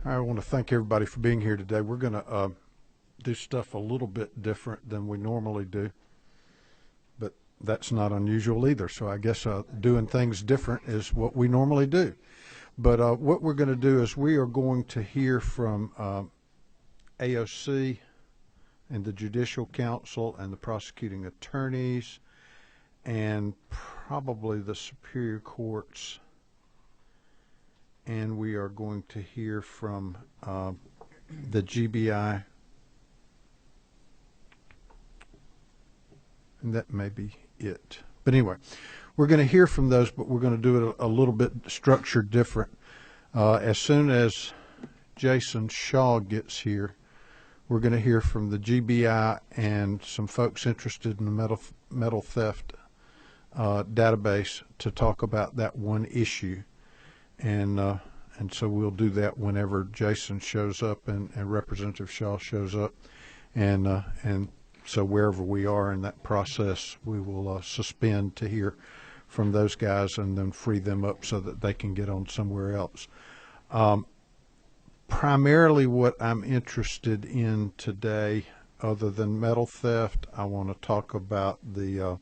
I want to thank everybody for being here today. We're going to do stuff a little bit different than we normally do, but that's not unusual either. So I guess doing things different is what we normally do. But what we're going to do is we are going to hear from AOC and the Judicial Council and the prosecuting attorneys and probably the Superior Courts. And we are going to hear from the GBI, and that may be it. But anyway, we're going to hear from those, but we're going to do it a little bit structured different. As soon as Jason Shaw gets here, we're going to hear from the GBI and some folks interested in the metal theft database to talk about that one issue. And so we'll do that whenever Jason shows up and Representative Shaw shows up. And so wherever we are in that process, we will suspend to hear from those guys and then free them up so that they can get on somewhere else. Primarily what I'm interested in today, other than metal theft, I want to talk about the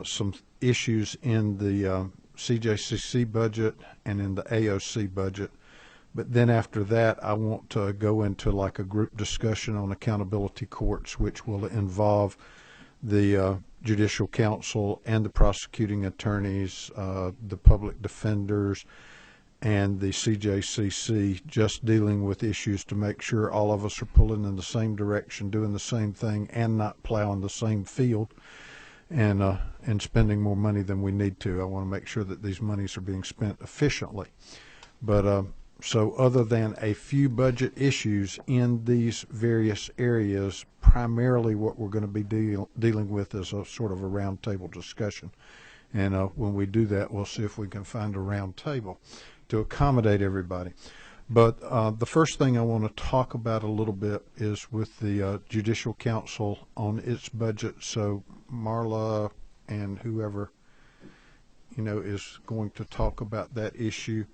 some issues in the CJCC budget and in the AOC budget. But then after that, I want to go into like a group discussion on accountability courts, which will involve the Judicial Council and the prosecuting attorneys, the public defenders, and the CJCC, just dealing with issues to make sure all of us are pulling in the same direction, doing the same thing, and not plowing the same field and spending more money than we need to. I want to make sure that these monies are being spent efficiently. But so other than a few budget issues in these various areas, primarily what we're going to be dealing with is a sort of a roundtable discussion. And when we do that, we'll see if we can find a round table to accommodate everybody. But the first thing I want to talk about a little bit is with the Judicial Council on its budget. So Marla and whoever, is going to talk about that issue.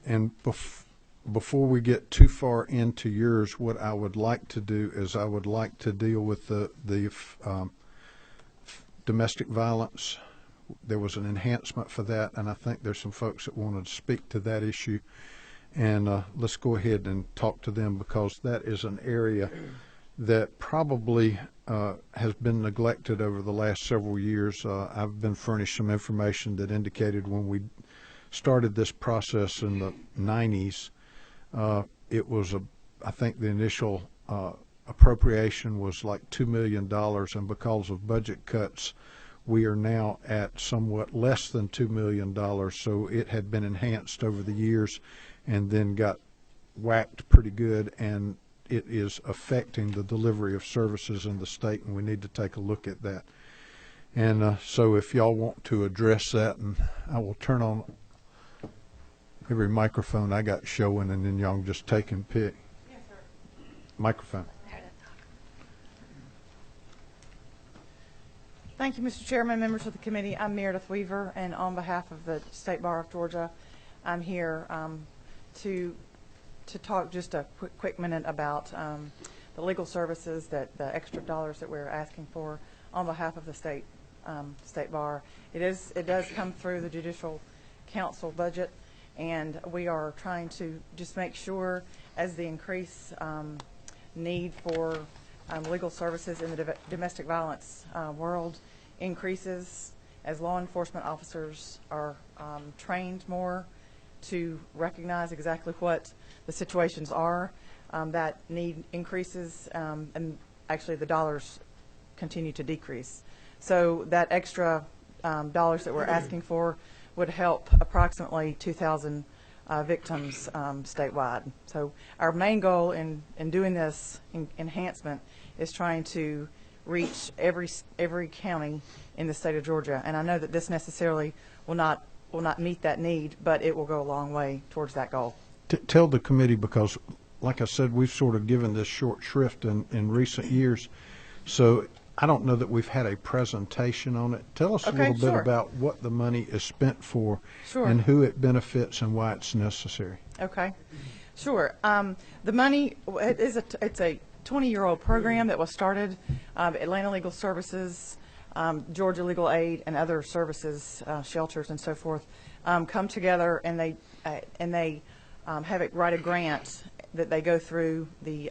And before we get too far into yours, what I would like to do is I would like to deal with the domestic violence. There was an enhancement for that, and I think there's some folks that wanted to speak to that issue. And let's go ahead and talk to them, because that is an area that probably has been neglected over the last several years. I've been furnished some information that indicated when we started this process in the 90s, it was I think the initial appropriation was like $2 million, and because of budget cuts, we are now at somewhat less than $2 million. So it had been enhanced over the years and then got whacked pretty good, and it is affecting the delivery of services in the state, and we need to take a look at that. And so if y'all want to address that, and I will turn on every microphone I got showing, and then y'all just take and pick. Yes, sir. Microphone. Thank you, Mr. Chairman, members of the committee. I'm Meredith Weaver, and on behalf of the State Bar of Georgia, I'm here to talk just a quick minute about the legal services, the extra dollars that we're asking for on behalf of the State Bar. It does come through the Judicial Council budget, and we are trying to just make sure, as the increased need for legal services in the domestic violence world increases, as law enforcement officers are trained more to recognize exactly what the situations are, that need increases, and actually the dollars continue to decrease. So that extra dollars that we're asking for would help approximately 2,000 victims statewide. So our main goal in doing this enhancement is trying to reach every county in the state of Georgia. And I know that this necessarily will not meet that need, but it will go a long way towards that goal. Tell the committee, because like I said, we've sort of given this short shrift in recent years, so I don't know that we've had a presentation on it. Tell us a little bit about what the money is spent for and who it benefits and why it's necessary. Okay, sure. The money, it's a 20-year-old program that was started. Atlanta Legal Services, Georgia Legal Aid, and other services, shelters and so forth, come together and they have it write a grant that they go through the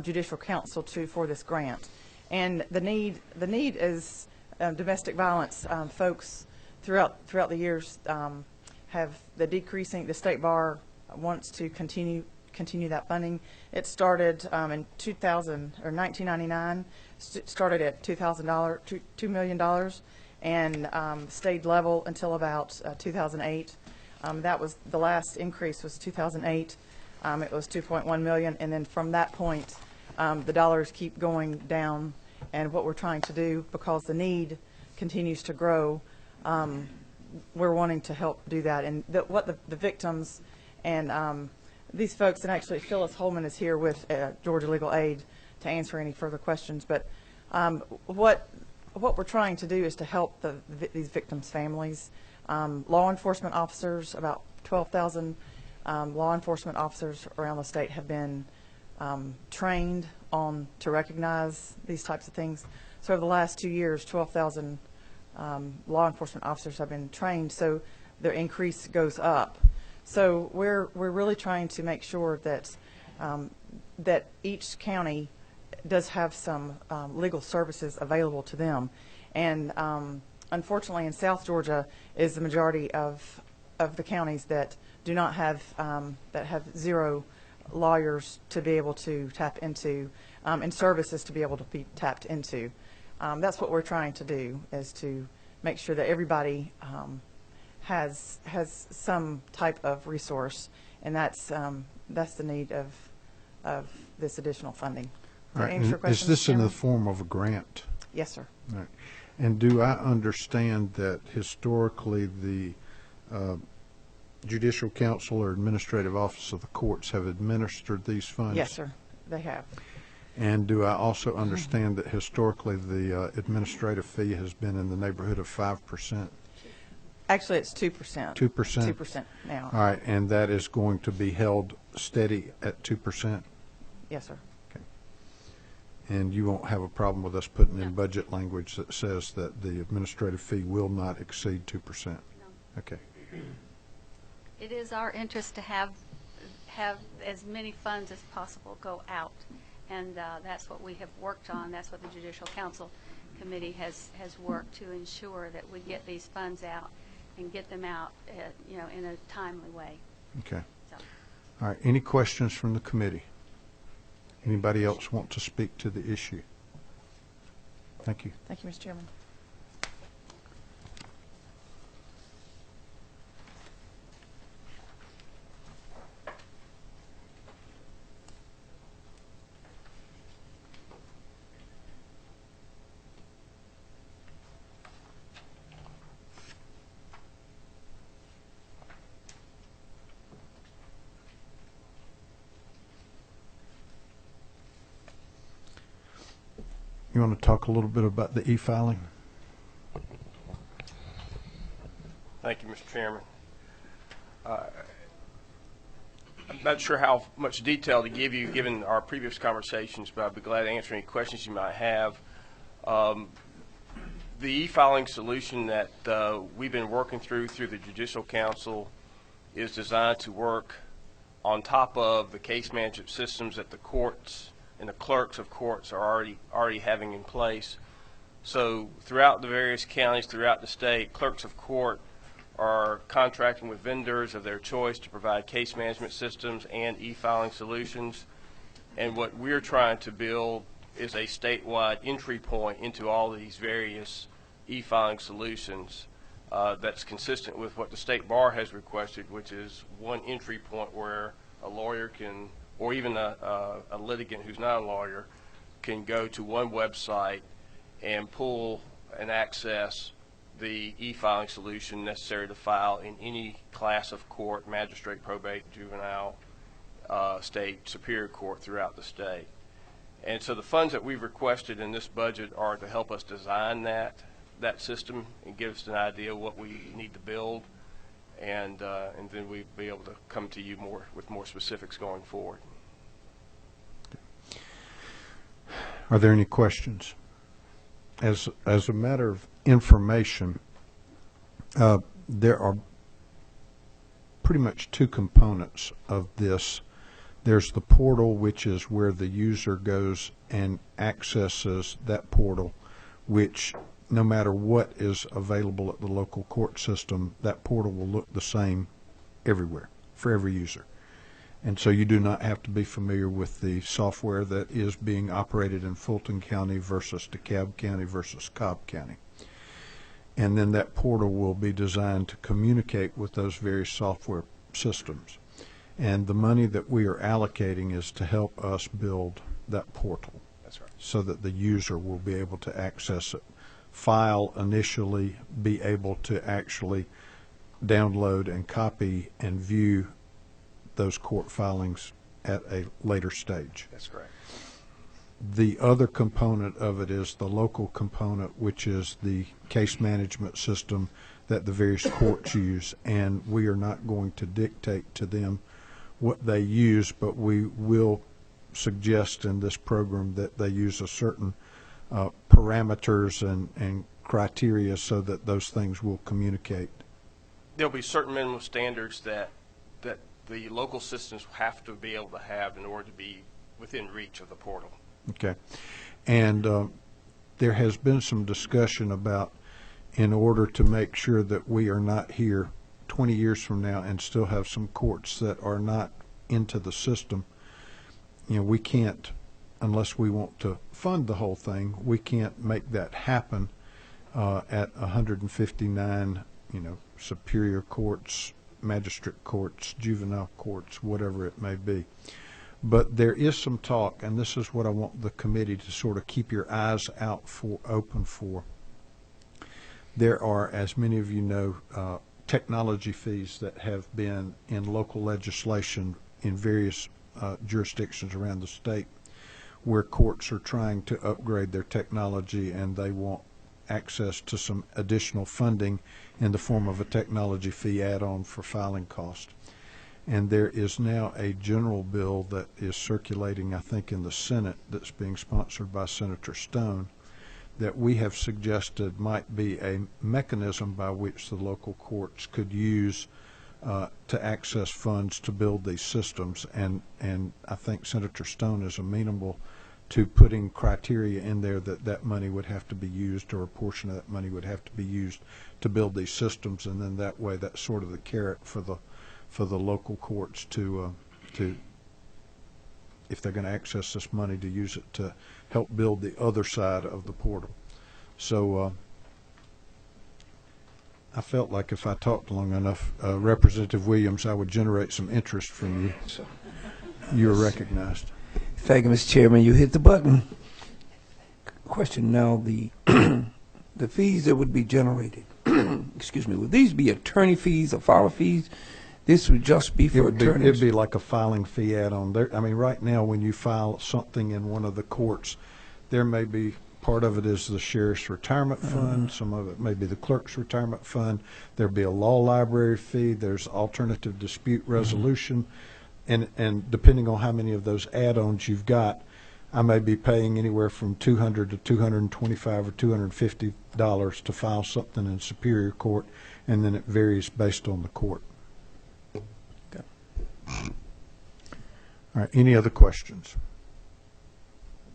Judicial Council for this grant. And the need is domestic violence. Folks throughout the years have the decreasing. The State Bar wants to continue that funding. It started in 1999. Started at $2 million, and stayed level until about 2008. That was the last increase was 2008. It was 2.1 million, and then from that point, the dollars keep going down. And what we're trying to do, because the need continues to grow, we're wanting to help do that. And what the victims and these folks, and actually Phyllis Holman is here with Georgia Legal Aid to answer any further questions. But what we're trying to do is to help these victims' families. Law enforcement officers, about 12,000 law enforcement officers around the state have been trained to recognize these types of things. So over the last 2 years, 12,000 law enforcement officers have been trained, so their increase goes up. So we're really trying to make sure that that each county does have some legal services available to them. And unfortunately, in South Georgia is the majority of the counties that do not have that have zero lawyers to be able to tap into, and services to be able to be tapped into. That's what we're trying to do, is to make sure that everybody has some type of resource, and that's the need of this additional funding. All right. Is this in the form of a grant? Yes, sir. All right. And do I understand that historically the Judicial Council or Administrative Office of the Courts have administered these funds? Yes, sir, they have. And do I also understand that historically the administrative fee has been in the neighborhood of 5%? Actually, it's 2%. 2%? 2% now. All right, and that is going to be held steady at 2%? Yes, sir. Okay. And you won't have a problem with us putting in budget language that says that the administrative fee will not exceed 2%? No. Okay. It is our interest to have as many funds as possible go out, and that's what we have worked on. That's what the Judicial Council Committee has worked to ensure, that we get these funds out and get them out, in a timely way. Okay. So. All right. Any questions from the committee? Anybody else want to speak to the issue? Thank you. Thank you, Mr. Chairman. You want to talk a little bit about the e-filing? Thank you, Mr. Chairman. I'm not sure how much detail to give you given our previous conversations, but I'd be glad to answer any questions you might have. The e-filing solution that we've been working through the Judicial Council is designed to work on top of the case management systems that the courts and the clerks of courts are already having in place. So throughout the various counties, throughout the state, clerks of court are contracting with vendors of their choice to provide case management systems and e-filing solutions. And what we're trying to build is a statewide entry point into all of these various e-filing solutions that's consistent with what the State Bar has requested, which is one entry point where a lawyer can, or even a litigant who's not a lawyer, can go to one website and pull and access the e-filing solution necessary to file in any class of court, magistrate, probate, juvenile, state, superior court throughout the state. And so the funds that we've requested in this budget are to help us design that system and give us an idea of what we need to build, and then we'll be able to come to you with more specifics going forward. Are there any questions? As a matter of information, there are pretty much two components of this. There's the portal, which is where the user goes and accesses that portal, which no matter what is available at the local court system, that portal will look the same everywhere for every user. And so you do not have to be familiar with the software that is being operated in Fulton County versus DeKalb County versus Cobb County. And then that portal will be designed to communicate with those various software systems. And the money that we are allocating is to help us build that portal. That's right. So that the user will be able to access it, file initially, be able to actually download and copy and view those court filings at a later stage. That's correct. The other component of it is the local component, which is the case management system that the various courts use, and we are not going to dictate to them what they use, but we will suggest in this program that they use a certain parameters and criteria so that those things will communicate. There'll be certain minimum standards that the local systems have to be able to have in order to be within reach of the portal. Okay. And there has been some discussion about, in order to make sure that we are not here 20 years from now and still have some courts that are not into the system, we can't, unless we want to fund the whole thing, we can't make that happen at 159, superior courts, magistrate courts, juvenile courts, whatever it may be. But there is some talk, and this is what I want the committee to sort of keep your eyes out for, open for. There are, as many of you know, technology fees that have been in local legislation in various jurisdictions around the state, where courts are trying to upgrade their technology and they want access to some additional funding in the form of a technology fee add-on for filing cost. And there is now a general bill that is circulating, I think, in the Senate that's being sponsored by Senator Stone, that we have suggested might be a mechanism by which the local courts could use to access funds to build these systems. And I think Senator Stone is amenable to putting criteria in there that money would have to be used, or a portion of that money would have to be used to build these systems, and then that way that's sort of the carrot for the local courts to if they're going to access this money, to use it to help build the other side of the portal. So I felt like if I talked long enough, Representative Williams, I would generate some interest from you. So you're recognized. Thank you, Mr. Chairman. You hit the button. Question now, the the fees that would be generated, excuse me, would these be attorney fees or filer fees? This would just be for attorneys? It'd be like a filing fee add-on. I mean, right now when you file something in one of the courts, there may be, part of it is the sheriff's retirement fund, some of it may be the clerk's retirement fund, there'd be a law library fee, there's alternative dispute resolution, and depending on how many of those add-ons you've got, I may be paying anywhere from $200 to $225 or $250 to file something in Superior Court, and then it varies based on the court. Okay. All right, any other questions?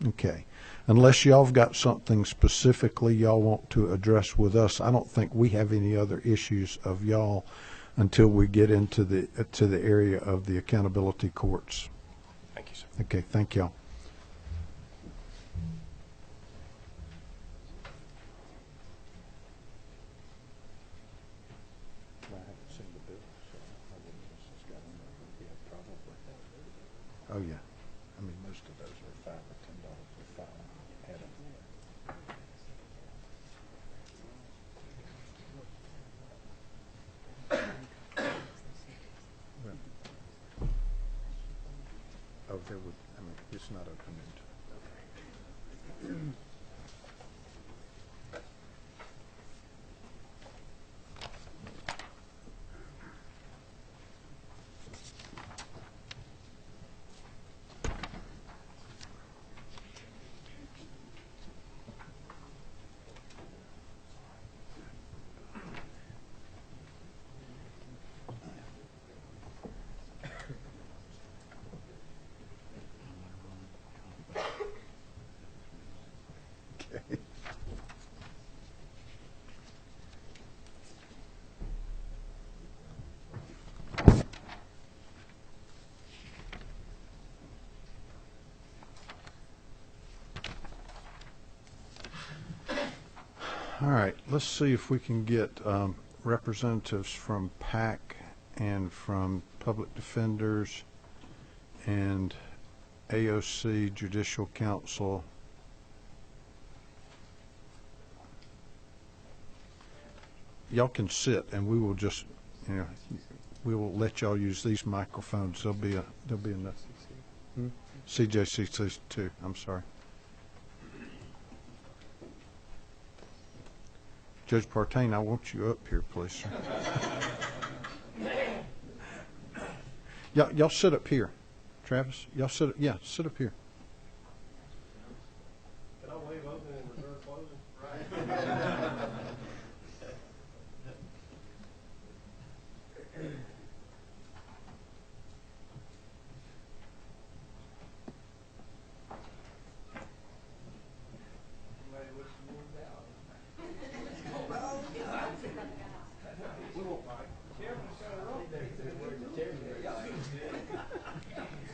Okay. Unless y'all have got something specifically y'all want to address with us, I don't think we have any other issues of y'all until we get into the area of the accountability courts. Thank you, sir. Okay, thank y'all. Oh yeah, I mean most of those are $5 or $10 a file. Oh, there would, I mean, it's not open into. Okay. All right, let's see if we can get representatives from PAC and from Public Defenders and AOC Judicial Council. Y'all can sit, and we will just, you know, we will let y'all use these microphones. There'll be enough. CJCC too. I'm sorry. Judge Partain, I want you up here, please, sir. Y'all sit up here. Travis, y'all sit. Yeah, sit up here. Can I wave open and reserve closing? Right.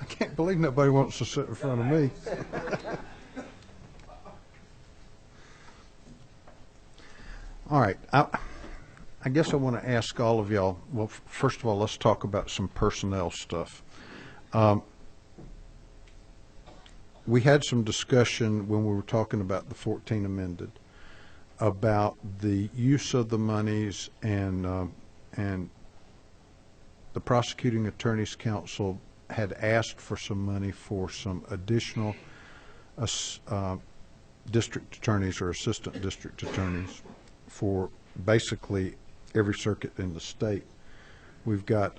I can't believe nobody wants to sit in front of me. All right. I guess I want to ask all of y'all, well, first of all, let's talk about some personnel stuff. We had some discussion when we were talking about the 14 amended about the use of the monies, and the prosecuting attorney's council had asked for some money for some additional district attorneys or assistant district attorneys for basically every circuit in the state. We've got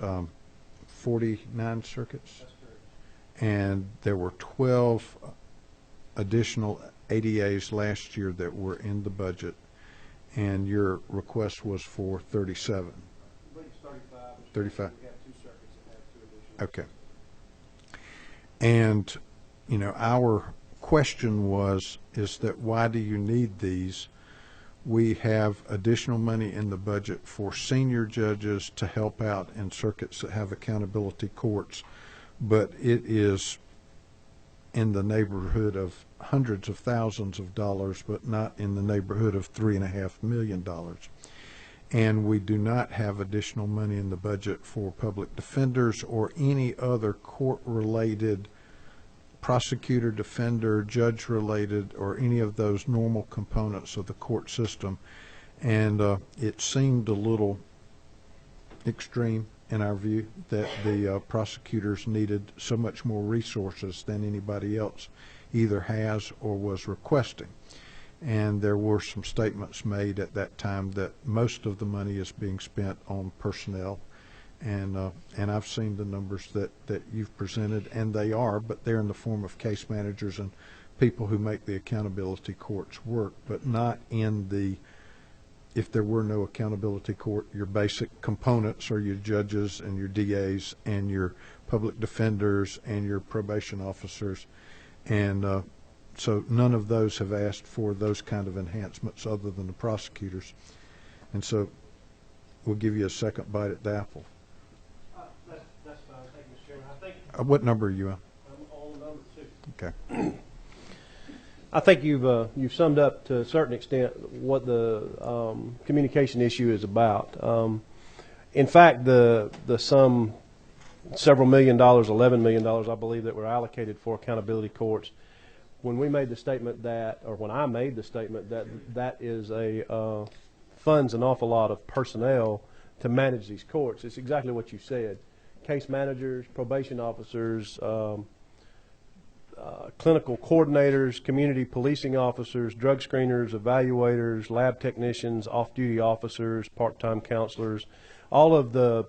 49 circuits, and there were 12 additional ADAs last year that were in the budget, and your request was for 37. I believe it's 35. 35. We have two circuits that have two additional. Okay. And, you know, our question is that why do you need these? We have additional money in the budget for senior judges to help out in circuits that have accountability courts, but it is in the neighborhood of hundreds of thousands of dollars, but not in the neighborhood of $3.5 million. And we do not have additional money in the budget for public defenders or any other court-related prosecutor, defender, judge-related, or any of those normal components of the court system. And it seemed a little extreme in our view that the prosecutors needed so much more resources than anybody else either has or was requesting. And there were some statements made at that time that most of the money is being spent on personnel. And I've seen the numbers that you've presented, and they are, but they're in the form of case managers and people who make the accountability courts work, but not in the, if there were no accountability court, your basic components are your judges and your DAs and your public defenders and your probation officers. And so none of those have asked for those kind of enhancements other than the prosecutors. And so we'll give you a second bite at the apple. That's fine. Thank you, Mr. Chairman. I think What number are you on? I'm on number 2. Okay. I think you've summed up to a certain extent what the communication issue is about. In fact, the sum, several million dollars, $11 million, I believe, that were allocated for accountability courts, when we made the statement that, or when I made the statement that is funds an awful lot of personnel to manage these courts, it's exactly what you said. Case managers, probation officers, clinical coordinators, community policing officers, drug screeners, evaluators, lab technicians, off-duty officers, part-time counselors, all of the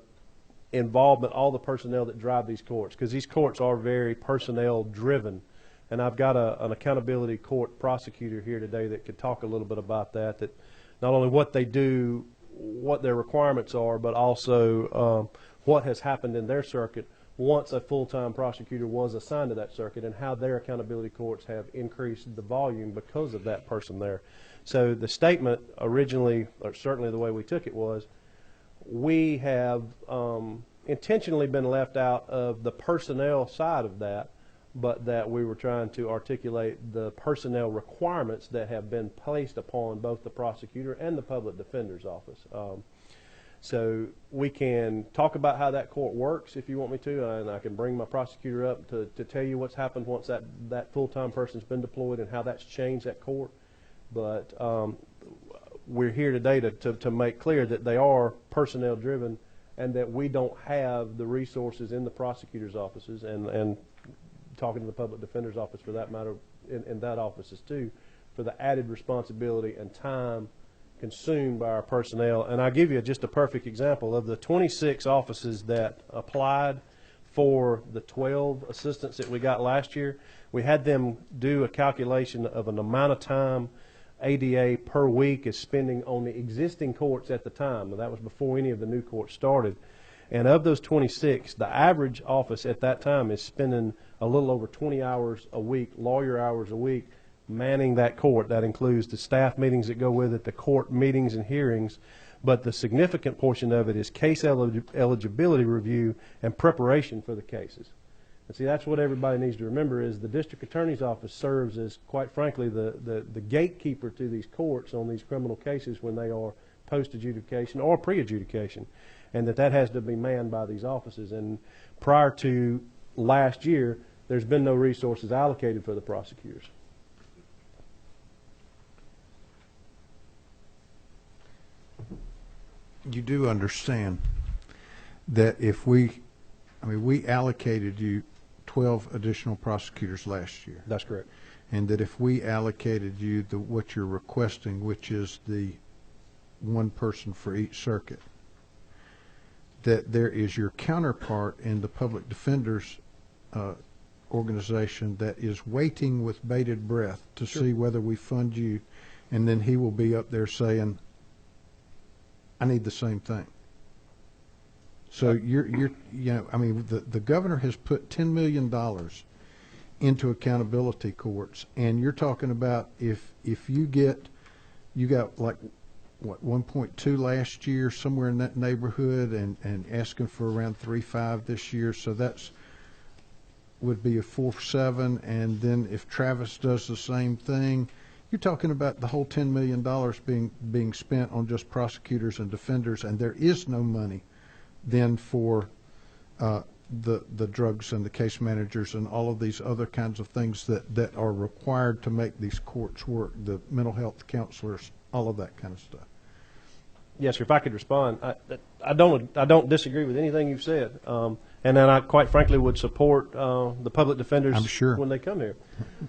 involvement, all the personnel that drive these courts, because these courts are very personnel-driven. And I've got an accountability court prosecutor here today that could talk a little bit about that, that not only what they do, what their requirements are, but also what has happened in their circuit once a full-time prosecutor was assigned to that circuit, and how their accountability courts have increased the volume because of that person there. So the statement originally, or certainly the way we took it, was we have intentionally been left out of the personnel side of that, but that we were trying to articulate the personnel requirements that have been placed upon both the prosecutor and the public defender's office. So we can talk about how that court works if you want me to, and I can bring my prosecutor up to tell you what's happened once that full-time person's been deployed and how that's changed that court. But we're here today to make clear that they are personnel driven, and that we don't have the resources in the prosecutor's offices, and talking to the public defender's office for that matter, in that offices too, for the added responsibility and time consumed by our personnel. And I'll give you just a perfect example of the 26 offices that applied for the 12 assistants that we got last year. We had them do a calculation of an amount of time ADA per week is spending on the existing courts at the time. Now, that was before any of the new courts started. And of those 26, the average office at that time is spending a little over 20 hours a week, lawyer hours a week, manning that court. That includes the staff meetings that go with it, the court meetings and hearings, but the significant portion of it is case eligibility review and preparation for the cases. And see, that's what everybody needs to remember, is the district attorney's office serves as, quite frankly, the gatekeeper to these courts on these criminal cases when they are post-adjudication or pre-adjudication, and that has to be manned by these offices. And prior to last year, there's been no resources allocated for the prosecutors. You do understand that if we allocated you 12 additional prosecutors last year. That's correct. And that if we allocated you what you're requesting, which is the one person for each circuit, that there is your counterpart in the public defender's organization that is waiting with bated breath to see whether we fund you, and then he will be up there saying, I need the same thing. So the governor has put $10 million into accountability courts, and you're talking about if you got like what 1.2 last year, somewhere in that neighborhood, and asking for around 3.5 this year, so that's would be a 4.7, and then if Travis does the same thing, you're talking about the whole $10 million being spent on just prosecutors and defenders, and there is no money then for the drugs and the case managers and all of these other kinds of things that are required to make these courts work, the mental health counselors, all of that kind of stuff. Yes, sir. If I could respond, I don't disagree with anything you've said, and then I quite frankly would support the public defenders, I'm sure, when they come here.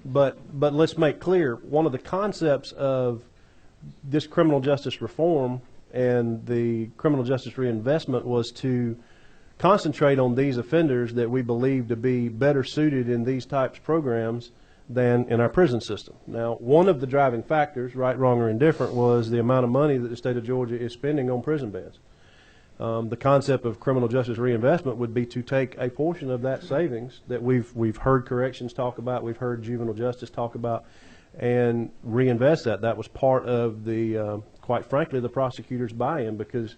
But let's make clear, one of the concepts of this criminal justice reform and the criminal justice reinvestment was to concentrate on these offenders that we believe to be better suited in these types of programs than in our prison system. Now, one of the driving factors, right, wrong, or indifferent, was the amount of money that the state of Georgia is spending on prison beds. The concept of criminal justice reinvestment would be to take a portion of that savings that we've heard corrections talk about, we've heard juvenile justice talk about, and reinvest that. That was part of the, quite frankly, the prosecutor's buy-in, because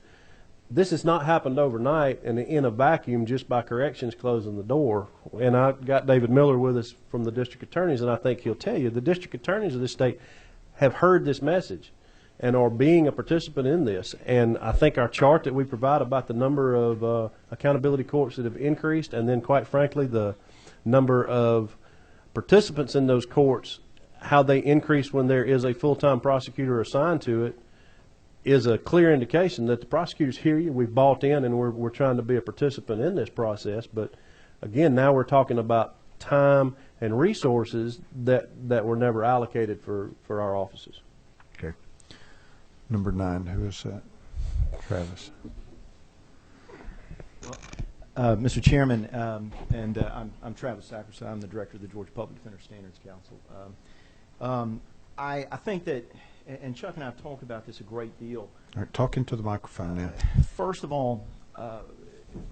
this has not happened overnight and in a vacuum just by corrections closing the door. And I got David Miller with us from the district attorneys, and I think he'll tell you the district attorneys of this state have heard this message and are being a participant in this. And I think our chart that we provide about the number of accountability courts that have increased, and then quite frankly the number of participants in those courts, how they increase when there is a full-time prosecutor assigned to it, is a clear indication that the prosecutors hear you. We've bought in, and we're trying to be a participant in this process. But again, now we're talking about time and resources that were never allocated for our offices. Okay. Number 9, who is that? Travis. Mr. Chairman, I'm Travis Sackerson. I'm the director of the Georgia Public Defender Standards Council. I think that, and Chuck and I have talked about this a great deal. All right, talk into the microphone now. First of all,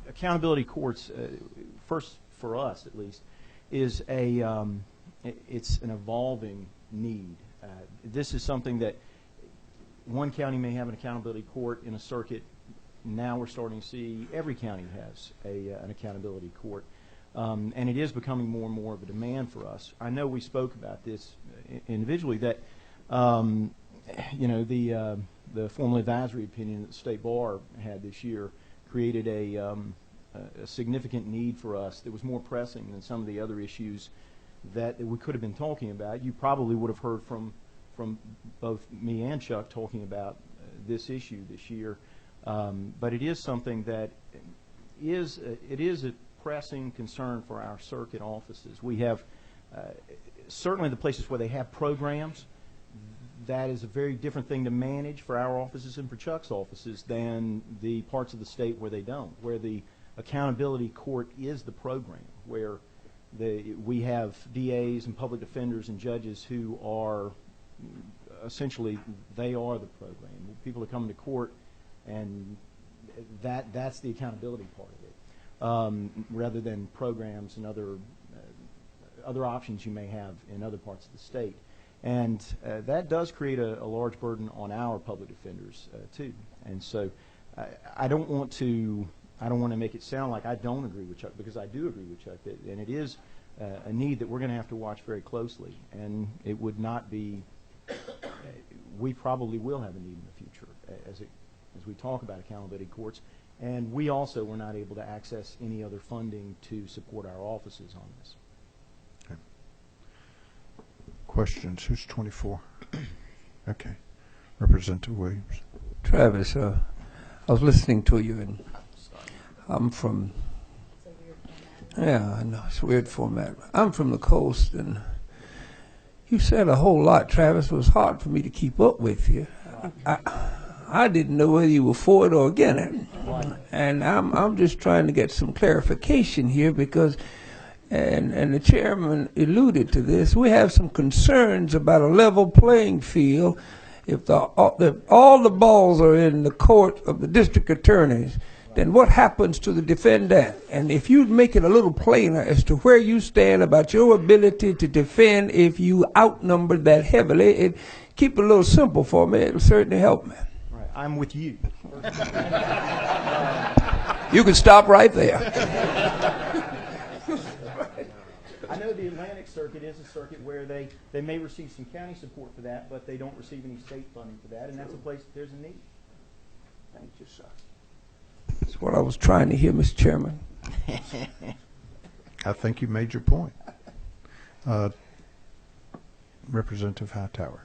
accountability courts, first for us at least, is it's an evolving need. This is something that one county may have an accountability court in a circuit. Now we're starting to see every county has an accountability court, and it is becoming more and more of a demand for us. I know we spoke about this individually, that the formal advisory opinion that the State Bar had this year created a significant need for us that was more pressing than some of the other issues that we could have been talking about. You probably would have heard from both me and Chuck talking about this issue this year. But it is something that is a pressing concern for our circuit offices. We have certainly the places where they have programs. That is a very different thing to manage for our offices and for Chuck's offices than the parts of the state where they don't, where the accountability court is the program, where we have DAs and public defenders and judges who are essentially, they are the program. People are coming to court, and that's the accountability part of it, rather than programs and other options you may have in other parts of the state. And that does create a large burden on our public defenders too. And so I don't want to make it sound like I don't agree with Chuck, because I do agree with Chuck, and it is a need that we're going to have to watch very closely. And it would not be, we probably will have a need in the future as we talk about accountability courts. And we also were not able to access any other funding to support our offices on this. Okay. Questions? Who's 24? Okay. Representative Williams. Travis, I was listening to you, and I'm from, yeah, I know, it's a weird format. I'm from the coast, and you said a whole lot, Travis. It was hard for me to keep up with you. I didn't know whether you were for it or against it. And I'm just trying to get some clarification here, because, and the chairman alluded to this, we have some concerns about a level playing field. If all the balls are in the court of the district attorneys, then what happens to the defendant? And if you make it a little plainer as to where you stand about your ability to defend if you outnumber that heavily, keep it a little simple for me. It'll certainly help me. Right, I'm with you. You can stop right there. I know the Atlantic Circuit is a circuit where they may receive some county support for that, but they don't receive any state funding for that, and that's a place that there's a need. Thank you, sir. That's what I was trying to hear, Mr. Chairman. I think you made your point. Representative Hightower.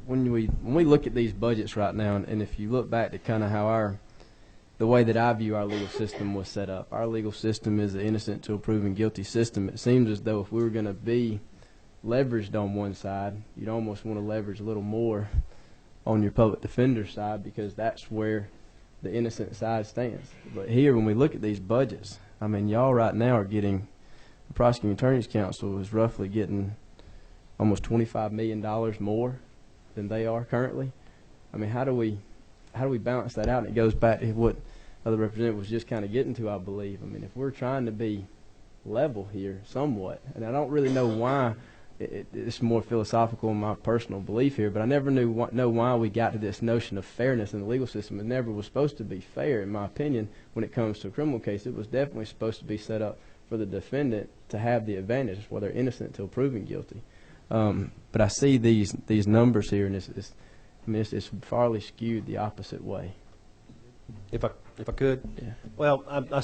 When we look at these budgets right now, and if you look back to kind of how the way that I view our legal system was set up, our legal system is an innocent till proven guilty system. It seems as though if we were going to be leveraged on one side, you'd almost want to leverage a little more on your public defender side, because that's where the innocent side stands. But here, when we look at these budgets, I mean, y'all right now are getting, the Prosecuting Attorney's Council is roughly getting almost $25 million more than they are currently. I mean, how do we balance that out? And it goes back to what other representative was just kind of getting to, I believe. I mean, if we're trying to be level here somewhat, and I don't really know why, it's more philosophical in my personal belief here, but I never know why we got to this notion of fairness in the legal system. It never was supposed to be fair, in my opinion, when it comes to a criminal case. It was definitely supposed to be set up for the defendant to have the advantage, whether innocent until proven guilty. But I see these numbers here, and it's farly skewed the opposite way. If I could? Yeah. Well, I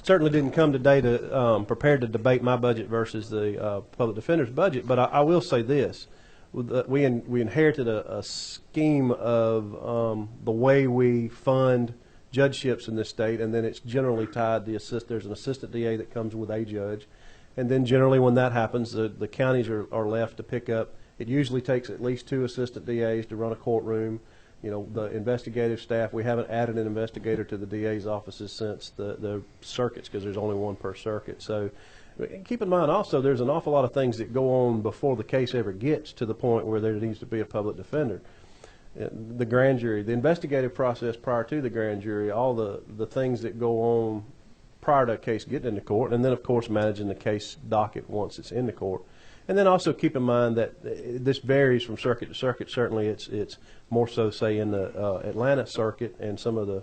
certainly didn't come today to prepared to debate my budget versus the public defender's budget, but I will say this. We inherited a scheme of the way we fund judgeships in this state, and then it's generally tied, there's an assistant DA that comes with a judge. And then generally when that happens, the counties are left to pick up. It usually takes at least 2 assistant DAs to run a courtroom. You know, the investigative staff, we haven't added an investigator to the DA's offices since the circuits, because there's only 1 per circuit. So keep in mind also there's an awful lot of things that go on before the case ever gets to the point where there needs to be a public defender. The grand jury, the investigative process prior to the grand jury, all the things that go on prior to a case getting into court, and then of course managing the case docket once it's in the court. And then also keep in mind that this varies from circuit to circuit. Certainly it's more so, say, in the Atlanta circuit and some of the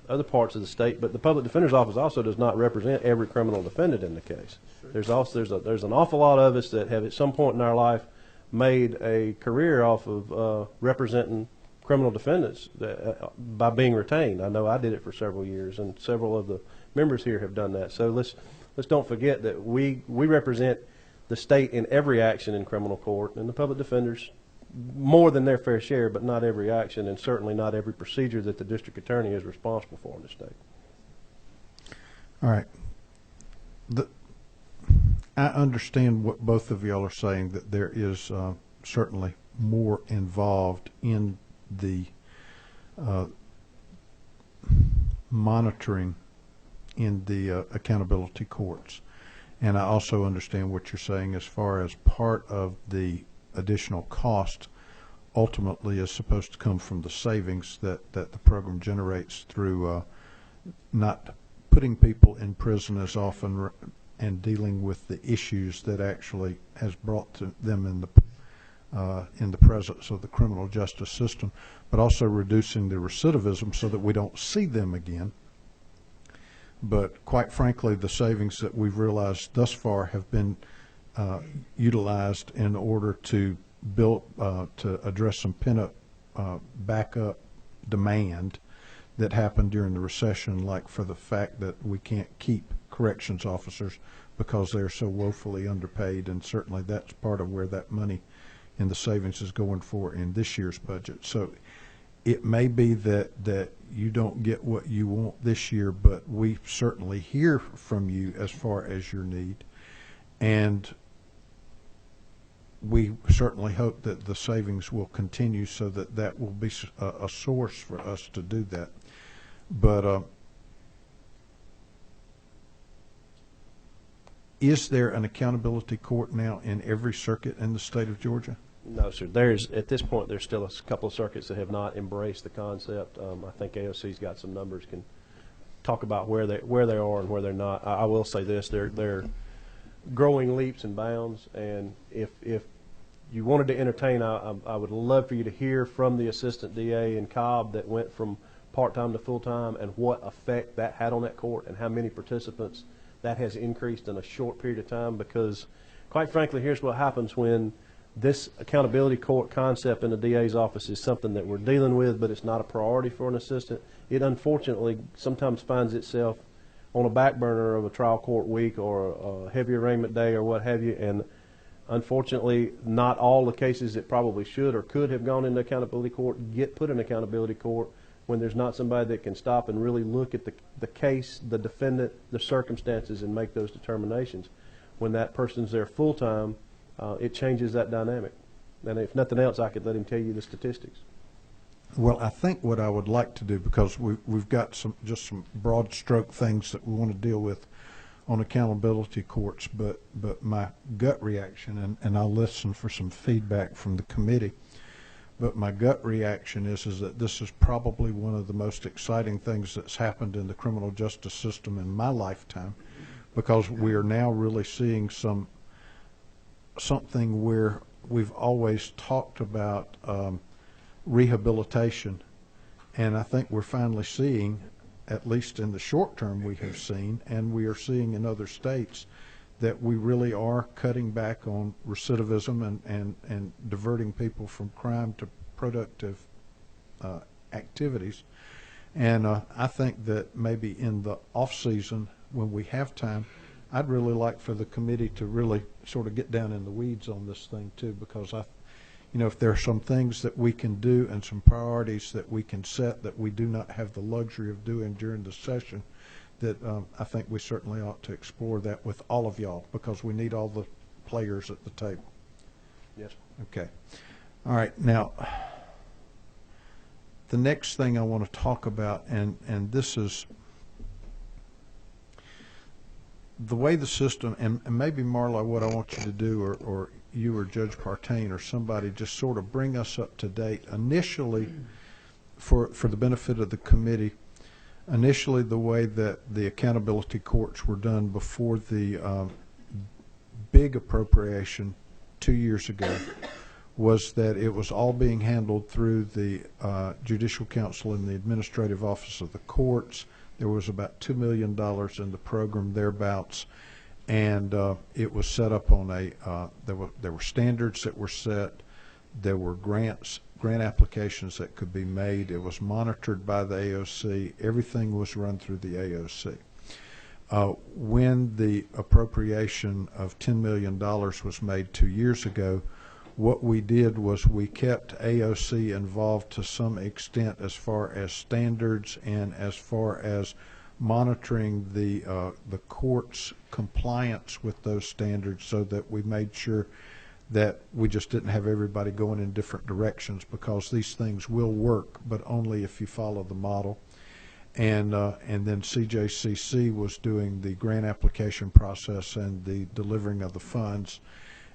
other parts of the state. But the public defender's office also does not represent every criminal defendant in the case. There's an awful lot of us that have at some point in our life made a career off of representing criminal defendants by being retained. I know I did it for several years, and several of the members here have done that. So let's don't forget that we represent the state in every action in criminal court, and the public defenders more than their fair share, but not every action, and certainly not every procedure that the district attorney is responsible for in the state. All right. I understand what both of y'all are saying, that there is certainly more involved in the monitoring in the accountability courts. And I also understand what you're saying as far as part of the additional cost ultimately is supposed to come from the savings that the program generates through not putting people in prison as often and dealing with the issues that actually has brought to them in the presence of the criminal justice system, but also reducing the recidivism so that we don't see them again. But quite frankly, the savings that we've realized thus far have been utilized in order to to address some pent-up backup demand that happened during the recession, like for the fact that we can't keep corrections officers because they're so woefully underpaid, and certainly that's part of where that money in the savings is going for in this year's budget. So it may be that you don't get what you want this year, but we certainly hear from you as far as your need. And we certainly hope that the savings will continue so that will be a source for us to do that. But is there an accountability court now in every circuit in the state of Georgia? No, sir. At this point, there's still a couple of circuits that have not embraced the concept. I think AOC's got some numbers, can talk about where they are and where they're not. I will say this: they're growing leaps and bounds. And if you wanted to entertain, I would love for you to hear from the assistant DA in Cobb that went from part-time to full-time, and what effect that had on that court, and how many participants that has increased in a short period of time. Because, quite frankly, here's what happens when this accountability court concept in the DA's office is something that we're dealing with, but it's not a priority for an assistant. It unfortunately sometimes finds itself on a back burner of a trial court week or a heavy arraignment day or what have you. And unfortunately, not all the cases that probably should or could have gone into accountability court get put in accountability court when there's not somebody that can stop and really look at the case, the defendant, the circumstances, and make those determinations. When that person's there full-time, it changes that dynamic. And if nothing else, I could let him tell you the statistics. Well, I think what I would like to do, because we've got some broad stroke things that we want to deal with on accountability courts, but my gut reaction, and I'll listen for some feedback from the committee, but my gut reaction is that this is probably one of the most exciting things that's happened in the criminal justice system in my lifetime, because we are now really seeing something where we've always talked about rehabilitation, and I think we're finally seeing, at least in the short term we have seen, and we are seeing in other states, that we really are cutting back on recidivism and diverting people from crime to productive activities. And I think that maybe in the off season, when we have time, I'd really like for the committee to really sort of get down in the weeds on this thing too, because if there are some things that we can do and some priorities that we can set that we do not have the luxury of doing during the session, that I think we certainly ought to explore that with all of y'all, because we need all the players at the table. Yes. Okay. All right. Now, the next thing I want to talk about, and this is the way the system, and maybe Marla, what I want you to do, or you or Judge Partain or somebody, just sort of bring us up to date. Initially, for the benefit of the committee, initially the way that the accountability courts were done before the big appropriation 2 years ago was that it was all being handled through the Judicial Council and the Administrative Office of the Courts. There was about $2 million in the program thereabouts, and it was set up on there were standards that were set. There were grant applications that could be made. It was monitored by the AOC. Everything was run through the AOC. When the appropriation of $10 million was made 2 years ago, what we did was we kept AOC involved to some extent as far as standards and as far as monitoring the court's compliance with those standards, so that we made sure that we just didn't have everybody going in different directions, because these things will work, but only if you follow the model. And then CJCC was doing the grant application process and the delivering of the funds.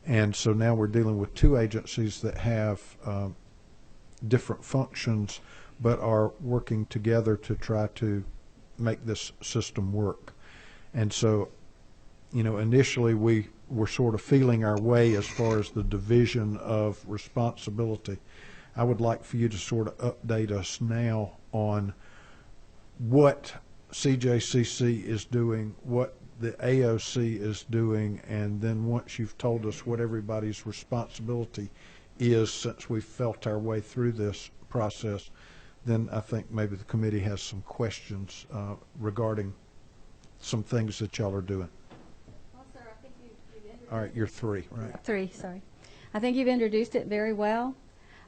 And so now we're dealing with two agencies that have different functions, but are working together to try to make this system work. And so, initially we were sort of feeling our way as far as the division of responsibility. I would like for you to sort of update us now on what CJCC is doing, what the AOC is doing, and then once you've told us what everybody's responsibility is, since we've felt our way through this process, then I think maybe the committee has some questions regarding some things that y'all are doing. Well, sir, I think you've All right, you're three, right? Three, sorry. I think you've introduced it very well.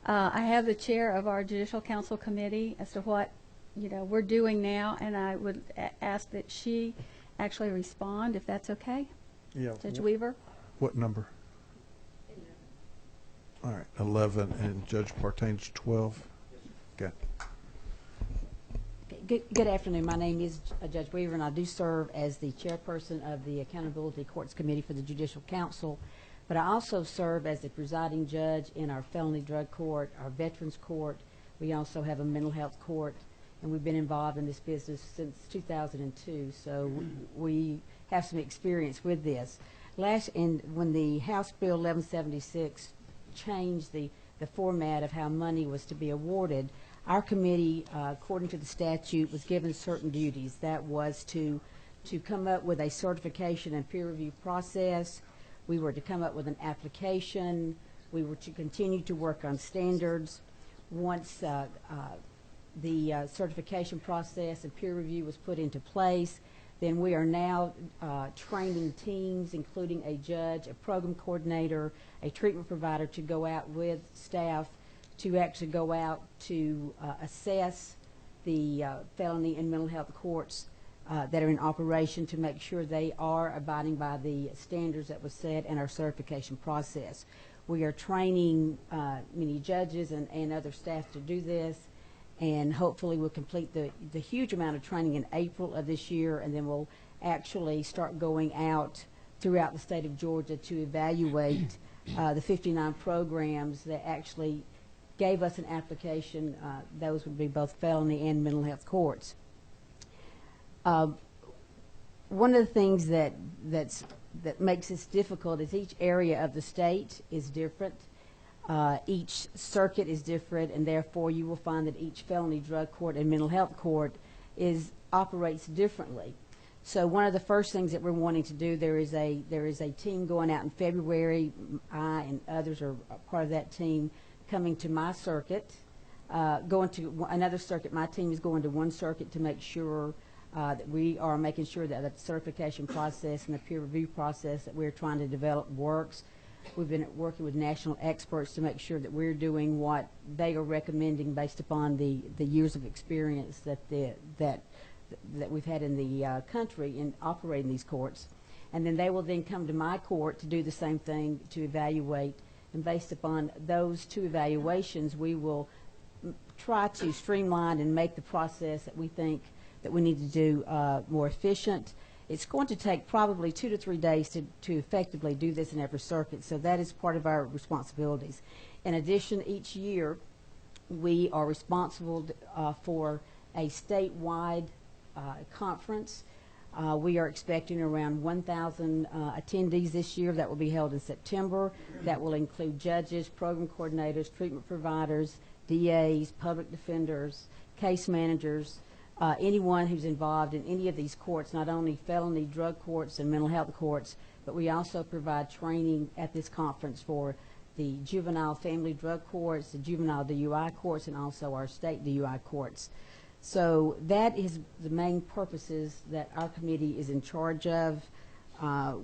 I have the chair of our Judicial Council Committee as to what we're doing now, and I would ask that she actually respond, if that's okay. Yeah. Judge Weaver? What number? 11. All right, 11, and Judge Partain's 12. Okay. Good afternoon. My name is Judge Weaver, and I do serve as the chairperson of the Accountability Courts Committee for the Judicial Council. But I also serve as the presiding judge in our felony drug court, our veterans court. We also have a mental health court, and we've been involved in this business since 2002. So we have some experience with this. When the House Bill 1176 changed the format of how money was to be awarded, our committee, according to the statute, was given certain duties. That was to come up with a certification and peer review process. We were to come up with an application. We were to continue to work on standards. Once the certification process and peer review was put into place, then we are now training teams, including a judge, a program coordinator, a treatment provider, to go out with staff to actually go out to assess the felony and mental health courts that are in operation, to make sure they are abiding by the standards that was set in our certification process. We are training many judges and other staff to do this, and hopefully we'll complete the huge amount of training in April of this year, and then we'll actually start going out throughout the state of Georgia to evaluate the 59 programs that actually gave us an application. Those would be both felony and mental health courts. One of the things that makes this difficult is each area of the state is different. Each circuit is different, and therefore you will find that each felony drug court and mental health court operates differently. So one of the first things that we're wanting to do, there is a team going out in February. I and others are part of that team, coming to my circuit, going to another circuit. My team is going to one circuit to make sure that we are making sure that the certification process and the peer review process that we're trying to develop works. We've been working with national experts to make sure that we're doing what they are recommending based upon the years of experience that we've had in the country in operating these courts. And then they will then come to my court to do the same thing, to evaluate. And based upon those two evaluations, we will try to streamline and make the process that we think that we need to do more efficient. It's going to take probably 2 to 3 days to effectively do this in every circuit, so that is part of our responsibilities. In addition, each year we are responsible for a statewide conference. We are expecting around 1,000 attendees this year. That will be held in September. That will include judges, program coordinators, treatment providers, DAs, public defenders, case managers, anyone who's involved in any of these courts, not only felony drug courts and mental health courts, but we also provide training at this conference for the juvenile family drug courts, the juvenile DUI courts, and also our state DUI courts. So that is the main purposes that our committee is in charge of.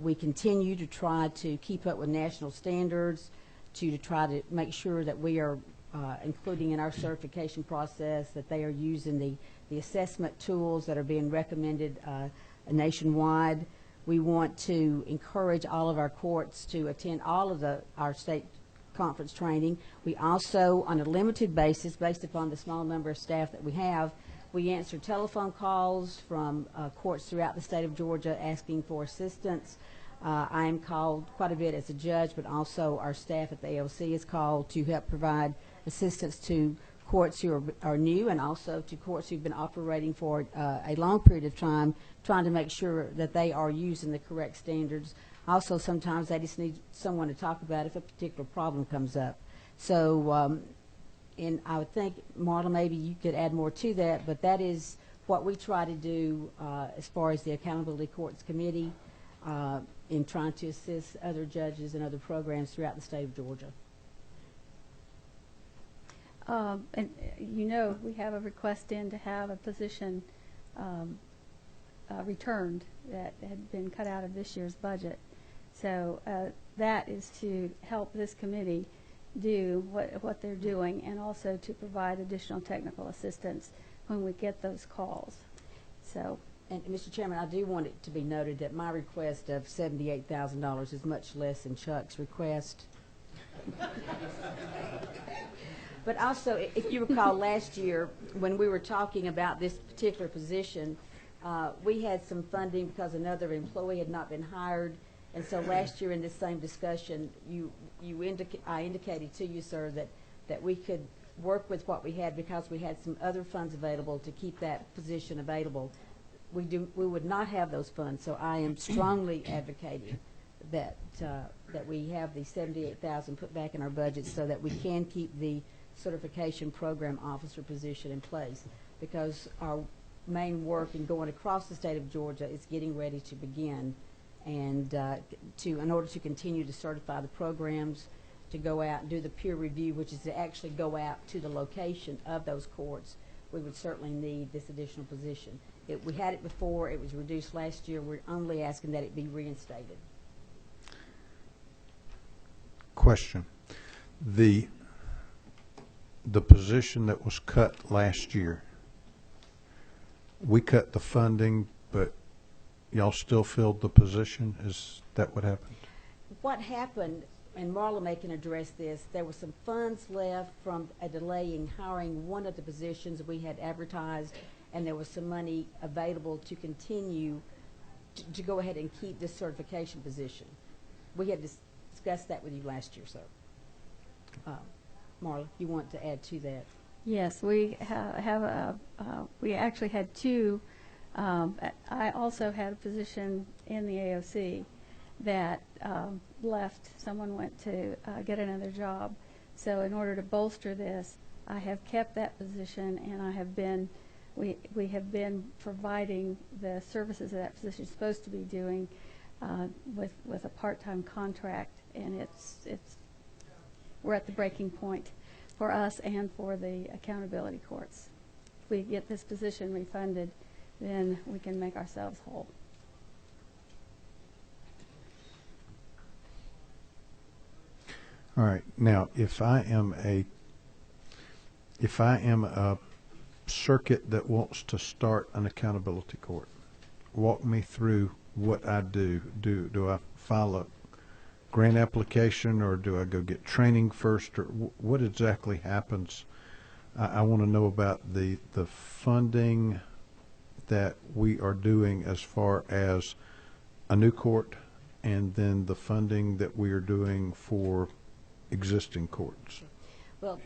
We continue to try to keep up with national standards, to try to make sure that we are including in our certification process that they are using the assessment tools that are being recommended nationwide. We want to encourage all of our courts to attend all of our state conference training. We also, on a limited basis, based upon the small number of staff that we have, we answer telephone calls from courts throughout the state of Georgia asking for assistance. I am called quite a bit as a judge, but also our staff at the AOC is called to help provide assistance to courts who are new, and also to courts who've been operating for a long period of time, trying to make sure that they are using the correct standards. Also, sometimes they just need someone to talk about if a particular problem comes up. So, and I would think, Marla, maybe you could add more to that, but that is what we try to do as far as the Accountability Courts Committee in trying to assist other judges and other programs throughout the state of Georgia. And you know, we have a request in to have a position returned that had been cut out of this year's budget. So that is to help this committee do what they're doing, and also to provide additional technical assistance when we get those calls. So, and Mr. Chairman, I do want it to be noted that my request of $78,000 is much less than Chuck's request. But also, if you recall last year, when we were talking about this particular position, we had some funding because another employee had not been hired. And so last year in this same discussion, I indicated to you, sir, that we could work with what we had because we had some other funds available to keep that position available. We would not have those funds, so I am strongly advocating that we have the $78,000 put back in our budget so that we can keep the certification program officer position in place, because our main work in going across the state of Georgia is getting ready to begin, and in order to continue to certify the programs, to go out and do the peer review, which is to actually go out to the location of those courts, we would certainly need this additional position. We had it before, it was reduced last year. We're only asking that it be reinstated. Question. The position that was cut last year, we cut the funding, but y'all still filled the position? Is that what happened? What happened, and Marla may can address this, there were some funds left from a delay in hiring one of the positions we had advertised, and there was some money available to continue to go ahead and keep this certification position. We had discussed that with you last year, sir. Marla, you want to add to that? yes, we we actually had two. I also had a position in the AOC that left. Someone went to get another job. So in order to bolster this, I have kept that position, and I have been, we have been providing the services that position is supposed to be doing with a part-time contract, and we're at the breaking point for us and for the accountability courts. If we get this position refunded, then we can make ourselves whole. All right. Now, if I am a circuit that wants to start an accountability court, walk me through what I do. Do I file a grant application, or do I go get training first, or what exactly happens? I want to know about the funding that we are doing as far as a new court, and then the funding that we are doing for existing courts. Well,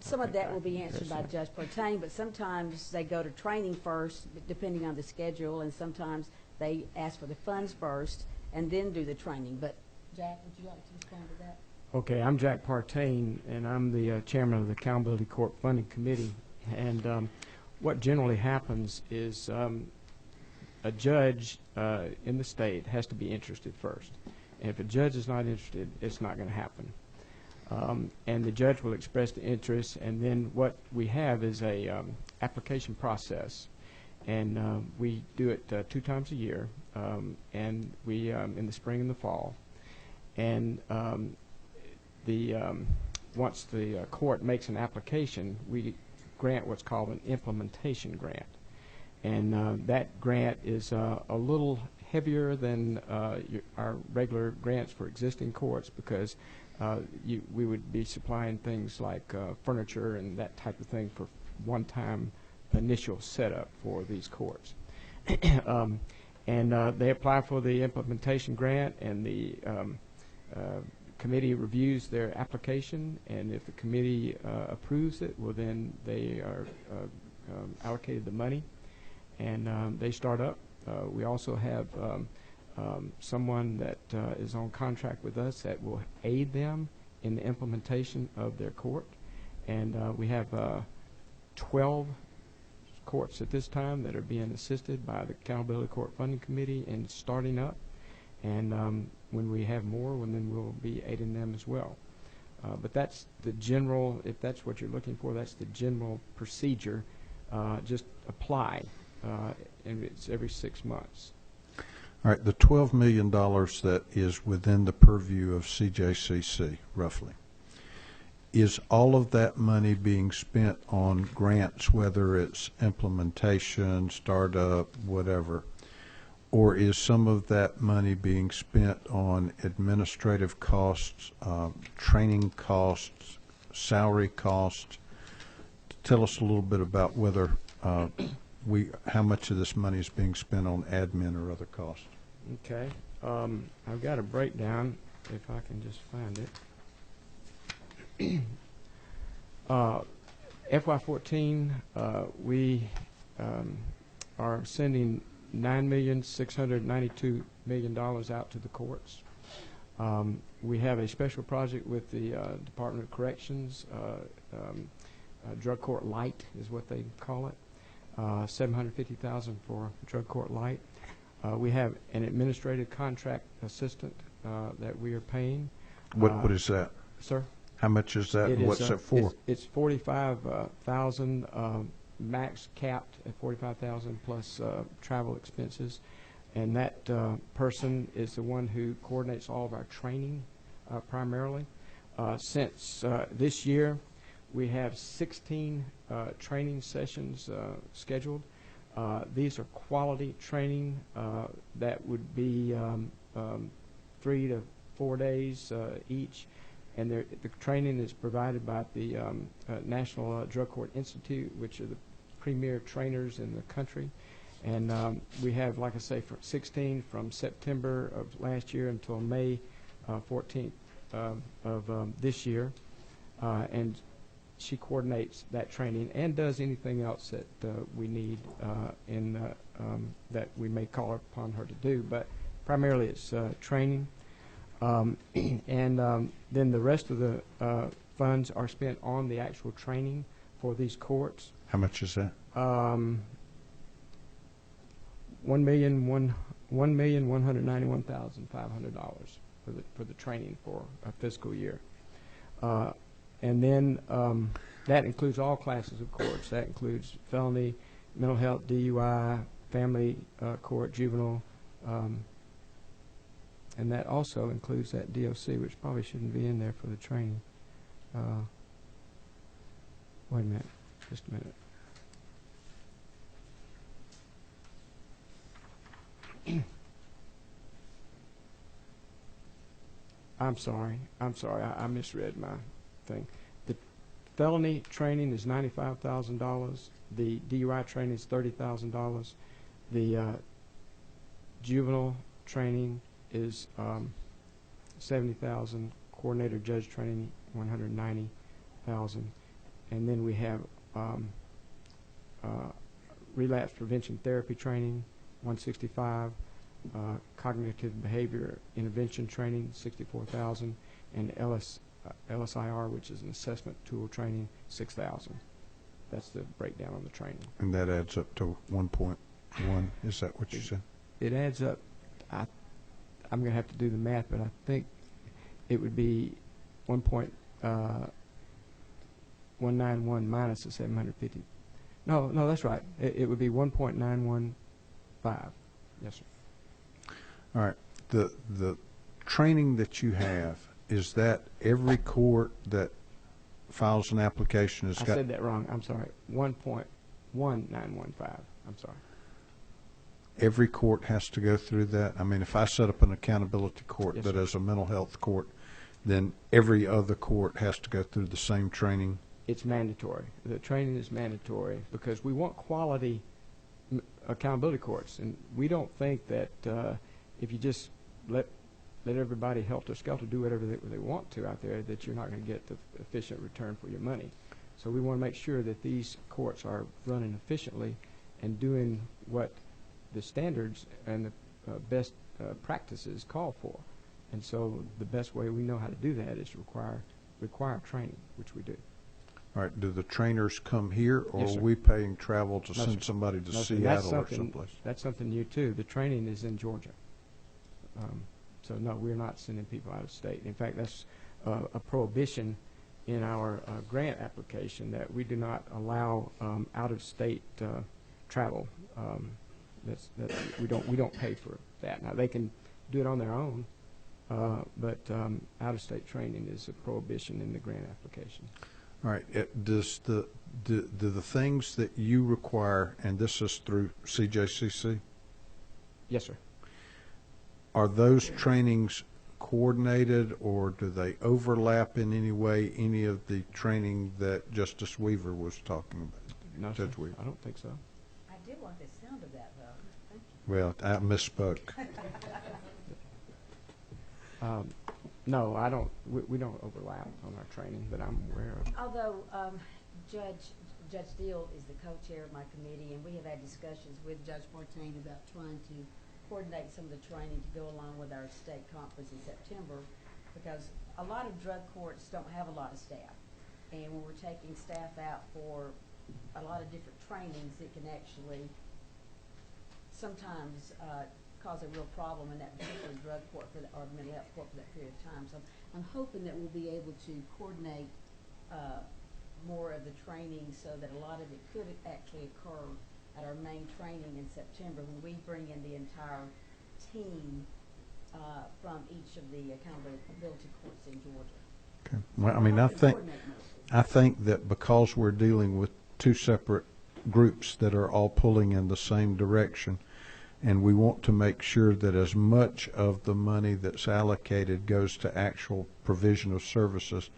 some of that will be answered by Judge Pertain, but sometimes they go to training first, depending on the schedule, and sometimes they ask for the funds first and then do the training. But Jack, would you like to respond to that? Okay, I'm Jack Partain, and I'm the chairman of the Accountability Court Funding Committee. And what generally happens is a judge in the state has to be interested first. And if a judge is not interested, it's not going to happen. And the judge will express the interest, and then what we have is a application process. And we do it 2 times a year, and we in the spring and the fall. And once the court makes an application, we grant what's called an implementation grant. And that grant is a little heavier than our regular grants for existing courts, because we would be supplying things like furniture and that type of thing for one-time initial setup for these courts. And they apply for the implementation grant, and the committee reviews their application, and if the committee approves it, well, then they are allocated the money, and they start up. We also have someone that is on contract with us that will aid them in the implementation of their court, and we have 12 courts at this time that are being assisted by the Accountability Court Funding Committee in starting up, and when we have more, then we'll be aiding them as well. But that's the general, if that's what you're looking for, that's the general procedure. Just apply, and it's every 6 months. All right, the $12 million that is within the purview of CJCC, roughly, is all of that money being spent on grants, whether it's implementation, startup, whatever, or is some of that money being spent on administrative costs, training costs, salary costs? Tell us a little bit about whether how much of this money is being spent on admin or other costs. Okay. I've got a breakdown, if I can just find it. FY14, we are sending $9,692,000 out to the courts. We have a special project with the Department of Corrections, Drug Court Light is what they call it. $750,000 for Drug Court Light. We have an administrative contract assistant that we are paying. What is that? Sir? How much is that, and what's it for? It's $45,000, max capped at $45,000 plus travel expenses, and that person is the one who coordinates all of our training primarily. Since this year, we have 16 training sessions scheduled. These are quality training that would be 3 to 4 days each, and the training is provided by the National Drug Court Institute, which are the premier trainers in the country. And we have, like I say, 16 from September of last year until May 14th of this year. And she coordinates that training and does anything else that we need that we may call upon her to do. But primarily it's training. And then the rest of the funds are spent on the actual training for these courts. How much is that? $1,191,500 for the training for a fiscal year. And then that includes all classes of courts. That includes felony, mental health, DUI, family court, juvenile, And that also includes that DOC, which probably shouldn't be in there for the training. Wait a minute, just a minute. I'm sorry, I misread my thing. The felony training is $95,000. The DUI training is $30,000. The juvenile training is $70,000. Coordinator judge training $190,000. And then we have relapse prevention therapy training $165,000. Cognitive behavior intervention training $64,000, and LSIR, which is an assessment tool training, $6,000. That's the breakdown on the training. And that adds up to 1.1. Is that what you said? It adds up. I'm going to have to do the math, but I think it would be 1.191 minus the 750. No, that's right. It would be 1.915. Yes, sir. All right. The training that you have, is that every court that files an application has I got? said that wrong. I'm sorry. 1.1915. I'm sorry. Every court has to go through that? I mean, if I set up an accountability court Yes, that sir. is a mental health court, then every other court has to go through the same training? It's mandatory. The training is mandatory because we want quality accountability courts, and we don't think that if you just let everybody helter-skelter do whatever they want to out there, that you're not going to get the efficient return for your money. So we want to make sure that these courts are running efficiently and doing what the standards and the best practices call for. And so the best way we know how to do that is to require training, which we do. All right. Do the trainers come here, or Yes, sir. are we paying travel to No, send sir. somebody to No, sir. Seattle or someplace? That's something new, too. The training is in Georgia. So, no, we're not sending people out of state. In fact, that's a prohibition in our grant application, that we do not allow out-of-state travel. We don't pay for that. Now, they can do it on their own, but out-of-state training is a prohibition in the grant application. All right. Do the things that you require, and this is through CJCC, Yes, sir. are those trainings coordinated, or do they overlap in any way any of the training that Justice Weaver was talking about? No, sir. Judge Weaver. I don't think so. I did like the sound of that, though. Thank you. Well, I misspoke. No, I don't. We don't overlap on our training that I'm aware of. Although Judge Steele is the co-chair of my committee, and we have had discussions with Judge Fortain about trying to coordinate some of the training to go along with our state conference in September, because a lot of drug courts don't have a lot of staff. And when we're taking staff out for a lot of different trainings, it can actually sometimes cause a real problem in that particular drug court or mental health court for that period of time. So I'm hoping that we'll be able to coordinate more of the training so that a lot of it could actually occur at our main training in September, when we bring in the entire team from each of the accountability courts in Georgia. Okay. Well, I mean, I think that because we're dealing with two separate groups that are all pulling in the same direction, and we want to make sure that as much of the money that's allocated goes to actual provision of services,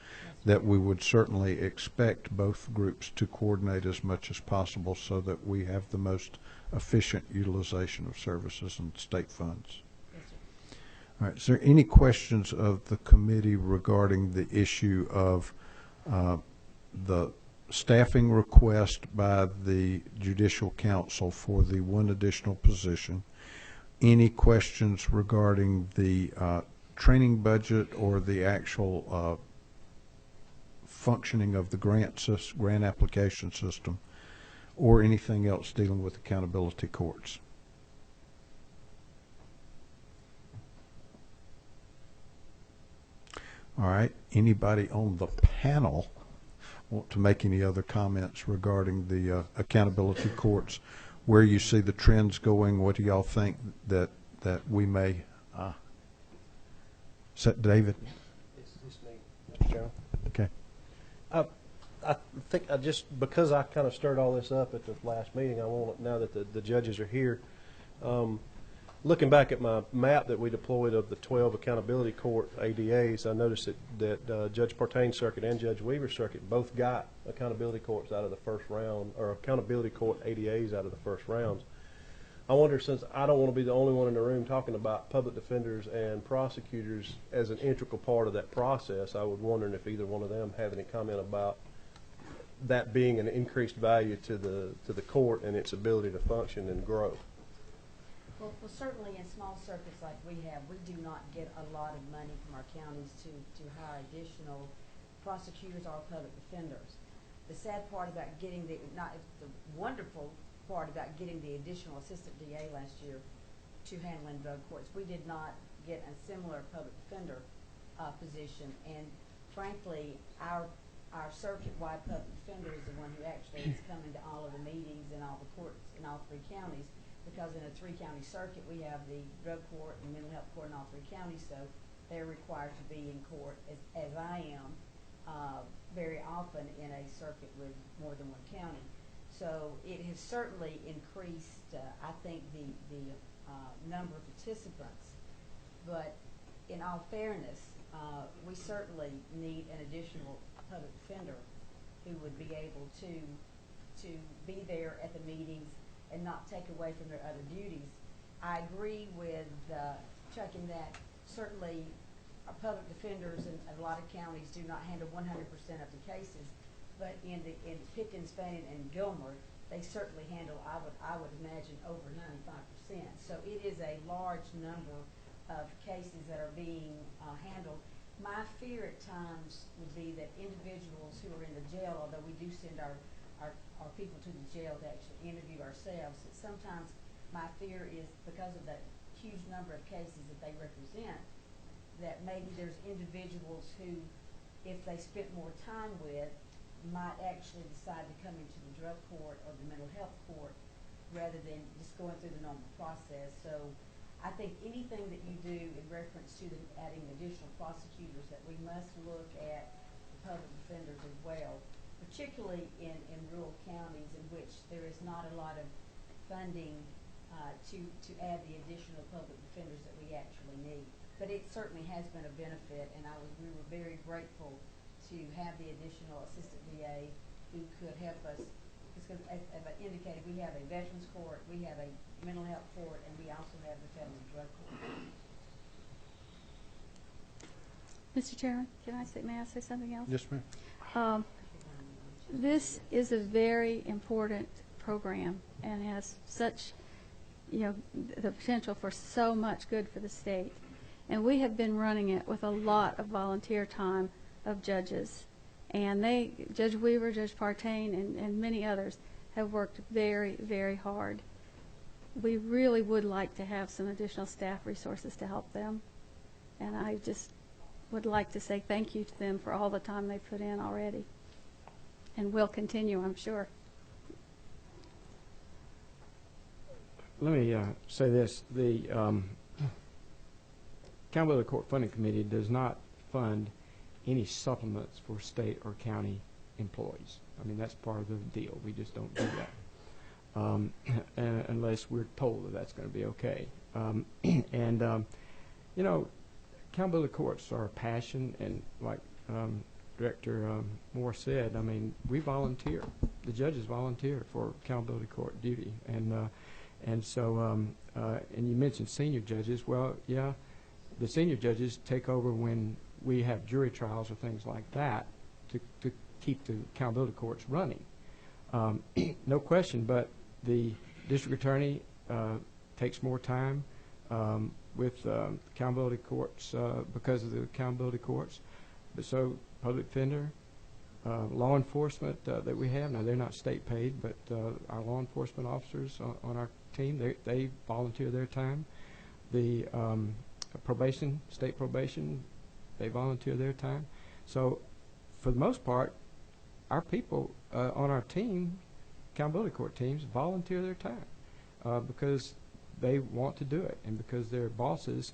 that we would certainly expect both groups to coordinate as much as possible so that we have the most efficient utilization of services and state funds. Yes, sir. All right. Is there any questions of the committee regarding the issue of the staffing request by the Judicial Council for the one additional position? Any questions regarding the training budget or the actual functioning of the grant application system, or anything else dealing with accountability courts? All right. Anybody on the panel want to make any other comments regarding the accountability courts, where you see the trends going? What do y'all think that we may Is that David? It's me, Mr. Chairman. Okay. I think because I kind of stirred all this up at the last meeting, I want, now that the judges are here, looking back at my map that we deployed of the 12 accountability court ADAs, I noticed that Judge Partaine's circuit and Judge Weaver's circuit both got accountability courts out of the first round, or accountability court ADAs out of the first rounds. I wonder, since I don't want to be the only one in the room talking about public defenders and prosecutors as an integral part of that process, I was wondering if either one of them have any comment about that being an increased value to the court and its ability to function and grow. Well, certainly in small circuits like we have, we do not get a lot of money from our counties to hire additional prosecutors or public defenders. The sad part about getting the wonderful part about getting the additional assistant DA last year to handling drug courts, we did not get a similar public defender position, and frankly, our circuit-wide public defender is the one who actually is coming to all of the meetings in all the courts in all 3 counties, because in a 3-county circuit we have the drug court and mental health court in all 3 counties, so they're required to be in court as I am very often in a circuit with more than 1 county. So it has certainly increased, I think, the number of participants, but in all fairness, we certainly need an additional public defender who would be able to be there at the meetings and not take away from their other duties. I agree with Chuck in that certainly our public defenders in a lot of counties do not handle 100% of the cases, but in Pickens, Fannin, and Gilmer, they certainly handle, I would imagine, over 95%. So it is a large number of cases that are being handled. My fear at times would be that individuals who are in the jail, although we do send our people to the jail to actually interview ourselves, that sometimes my fear is because of the huge number of cases that they represent, that maybe there's individuals who, if they spent more time with, might actually decide to come into the drug court or the mental health court rather than just going through the normal process. So I think anything that you do in reference to adding additional prosecutors, that we must look at the public defenders as well, particularly in rural counties in which there is not a lot of funding to add the additional public defenders that we actually need. But it certainly has been a benefit, and we were very grateful to have the additional assistant DA who could help us. Because as I indicated, we have a veterans court, we have a mental health court, and we also have the family drug court. Mr. Chairman, may I say something else? Yes, ma'am. This is a very important program and has such, the potential for so much good for the state. And we have been running it with a lot of volunteer time of judges. And Judge Weaver, Judge Partain, and many others have worked very, very hard. We really would like to have some additional staff resources to help them. And I just would like to say thank you to them for all the time they've put in already. And will continue, I'm sure. Let me say this. The Accountability Court Funding Committee does not fund any supplements for state or county employees. I mean, that's part of the deal. We just don't do that unless we're told that that's going to be okay. Accountability courts are a passion, and like Director Moore said, I mean, we volunteer. The judges volunteer for accountability court duty, and you mentioned senior judges. Well, yeah, the senior judges take over when we have jury trials or things like that to keep the accountability courts running. No question, but the district attorney takes more time with accountability courts because of the accountability courts. But so public defender, law enforcement that we have, now they're not state paid, but our law enforcement officers on our team, they volunteer their time. The probation, state probation, they volunteer their time. So for the most part, our people on our team, accountability court teams, volunteer their time because they want to do it and because their bosses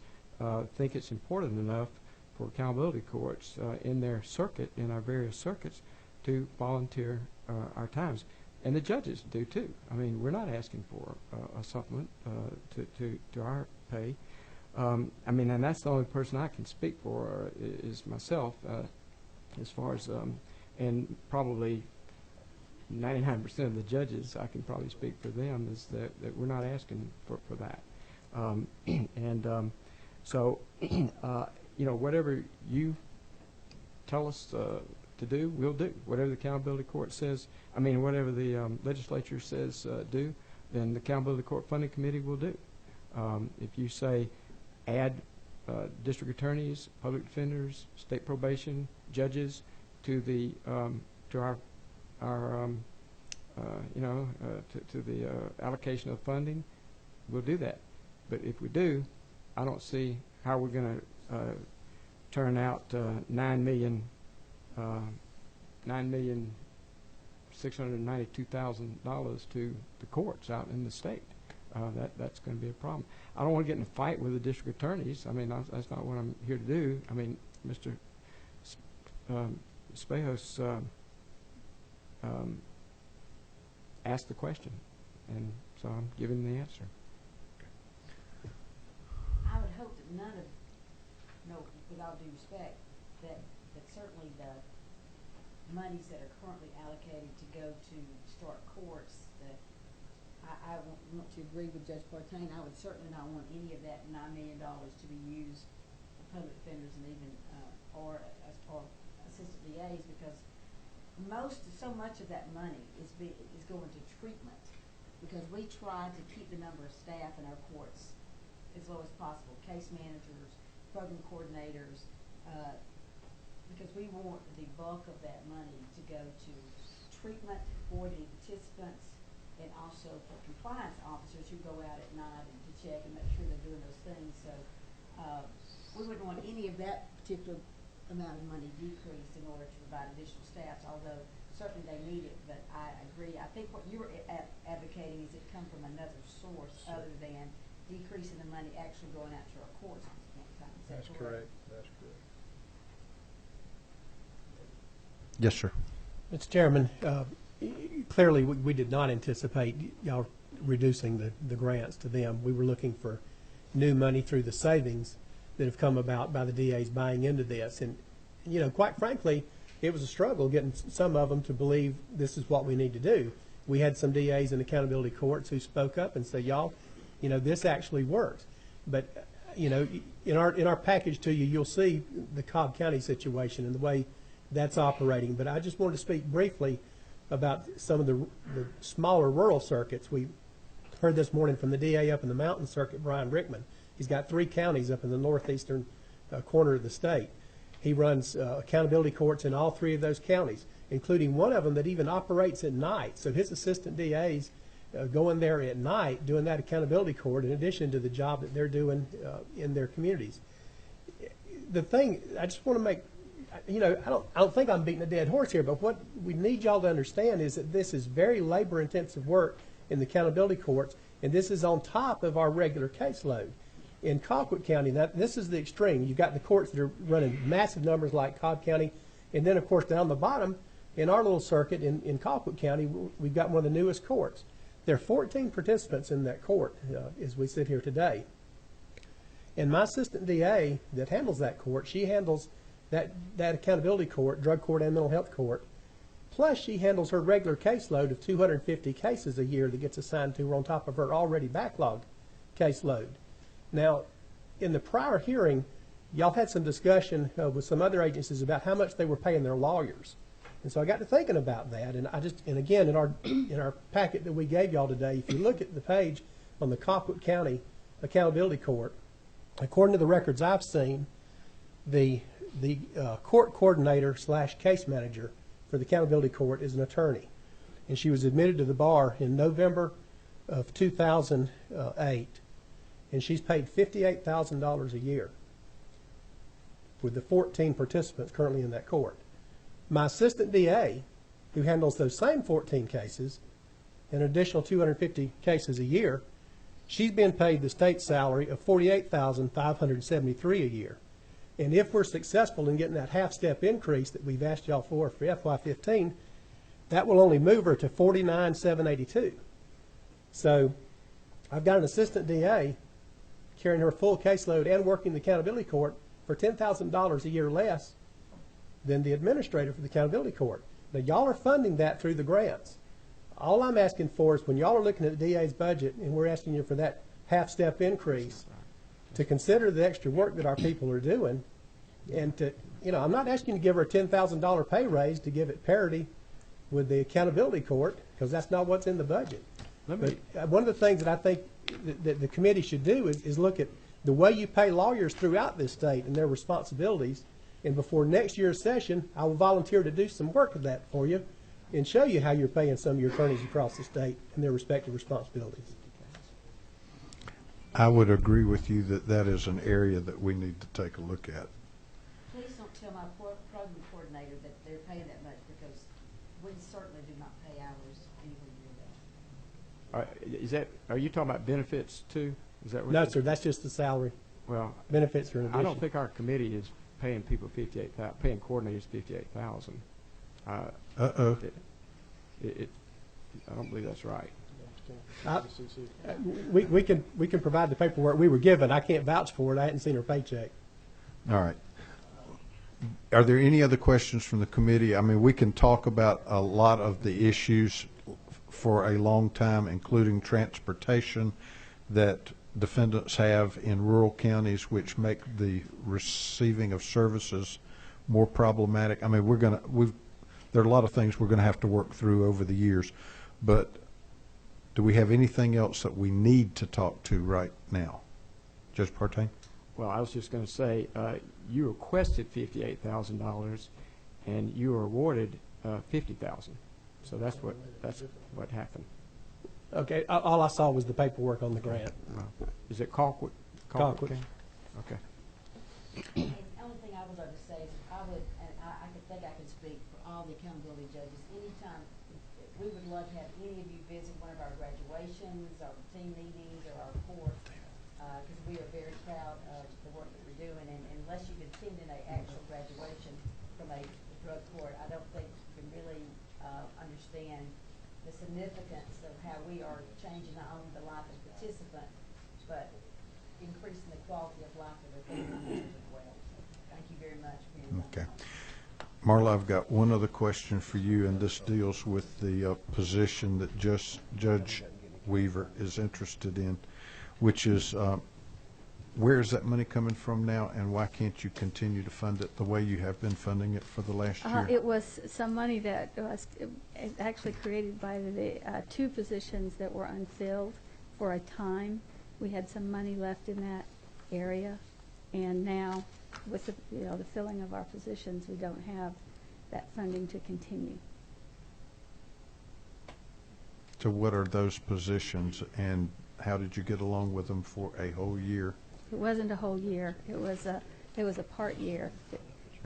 think it's important enough for accountability courts in their circuit, in our various circuits, to volunteer our times. And the judges do too. I mean, we're not asking for a supplement to our pay. I mean, and that's the only person I can speak for is myself, as far as, and probably 99% of the judges, I can probably speak for them, is that we're not asking for that. So, you know, whatever you tell us to do, we'll do. Whatever the accountability court says, I mean, whatever the legislature says do, then the accountability court funding committee will do. If you say add district attorneys, public defenders, state probation, judges to the to our you know to the allocation of funding, we'll do that. But if we do, I don't see how we're going to turn out $9,692,000 to the courts out in the state. That's going to be a problem. I don't want to get in a fight with the district attorneys. I mean, that's not what I'm here to do. I mean, Mr. Spejos asked the question, and so I'm giving the answer. I would hope that none of, no, with all due respect, that certainly the monies that are currently allocated to go to start courts, that I want to agree with Judge Partain. I would certainly not want any of that $9 million to be used for public defenders and even or assistant DAs, because so much of that money is going to treatment, because we try to keep the number of staff in our courts as low as possible, case managers, program coordinators, because we want the bulk of that money to go to treatment for the participants and also for compliance officers who go out at night and to check and make sure they're doing those things. So we wouldn't want any of that particular amount of money decreased in order to provide additional staff, although certainly they need it. But I agree. I think what you were advocating is it come from another source other than decreasing the money actually going out to our courts at the same time. That's correct. That's correct. Yes, sir. Mr. Chairman, clearly we did not anticipate y'all reducing the grants to them. We were looking for new money through the savings that have come about by the DAs buying into this. And, you know, quite frankly, it was a struggle getting some of them to believe this is what we need to do. We had some DAs in accountability courts who spoke up and said, y'all, you know, this actually works. But, you know, in our package to you, you'll see the Cobb County situation and the way that's operating. But I just wanted to speak briefly about some of the smaller rural circuits. We heard this morning from the DA up in the Mountain Circuit, Brian Rickman. He's got 3 counties up in the northeastern corner of the state. He runs accountability courts in all 3 of those counties, including one of them that even operates at night. So his assistant DAs go in there at night doing that accountability court in addition to the job that they're doing in their communities. The thing I just want to make, you know, I don't think I'm beating a dead horse here, but what we need y'all to understand is that this is very labor-intensive work in the accountability courts, and this is on top of our regular caseload. In Colquitt County, this is the extreme. You've got the courts that are running massive numbers like Cobb County, and then, of course, down the bottom, in our little circuit in Colquitt County, we've got one of the newest courts. There are 14 participants in that court as we sit here today. And my assistant DA that handles that court, she handles that accountability court, drug court and mental health court, plus she handles her regular caseload of 250 cases a year that gets assigned to her on top of her already backlogged caseload. Now, in the prior hearing, y'all had some discussion with some other agencies about how much they were paying their lawyers. And so I got to thinking about that, and again, in our packet that we gave y'all today, if you look at the page on the Colquitt County Accountability Court, according to the records I've seen, the court coordinator / case manager for the accountability court is an attorney, and she was admitted to the bar in November of 2008, and she's paid $58,000 a year with the 14 participants currently in that court. My assistant DA, who handles those same 14 cases, an additional 250 cases a year, she's being paid the state salary of $48,573 a year. And if we're successful in getting that half-step increase that we've asked y'all for FY15, that will only move her to 49,782. So I've got an assistant DA carrying her full caseload and working the accountability court for $10,000 a year less than the administrator for the accountability court. Now, y'all are funding that through the grants. All I'm asking for is when y'all are looking at the DA's budget and we're asking you for that half-step increase, to consider the extra work that our people are doing, and to, I'm not asking you to give her a $10,000 pay raise to give it parity with the accountability court, because that's not what's in the budget. But one of the things that I think that the committee should do is look at the way you pay lawyers throughout this state and their responsibilities, and before next year's session, I will volunteer to do some work of that for you and show you how you're paying some of your attorneys across the state and their respective responsibilities. I would agree with you that that is an area that we need to take a look at. Please don't tell my program coordinator that they're paying that much, because we certainly do not pay hours anywhere near that. Are you talking about benefits too? Is that what No, sir, that's just the salary. Well, benefits are in addition. I don't think our committee is paying people paying coordinators $58,000. Uh-oh. I don't believe that's right. We can provide the paperwork we were given. I can't vouch for it. I hadn't seen her paycheck. All right. Are there any other questions from the committee? I mean, we can talk about a lot of the issues for a long time, including transportation that defendants have in rural counties, which make the receiving of services more problematic. I mean, there are a lot of things we're going to have to work through over the years, but do we have anything else that we need to talk to right now? Judge Partain? Well, I was just going to say, you requested $58,000, and you were awarded $50,000. So that's what happened. Okay, all I saw was the paperwork on the grant. Is it Colquitt? Colquitt. Okay. And the only thing I would like to say is I think I can speak for all the accountability judges. Anytime, we would love to have any of you visit one of our graduations, our team meetings, or our court, because we are very proud of the work that we're doing. And unless you've attended an actual graduation from a drug court, I don't think you can really understand the significance of how we are changing not only the life of the participant, but increasing the quality of life of the family as well. Thank you very much for your time. Okay. Marla, I've got one other question for you, and this deals with the position that Judge Weaver is interested in, which is where is that money coming from now, and why can't you continue to fund it the way you have been funding it for the last year? It was some money that was actually created by the two positions that were unfilled for a time. We had some money left in that area, and now with the filling of our positions, we don't have that funding to continue. So what are those positions, and how did you get along with them for a whole year? It wasn't a whole year. It was a part year,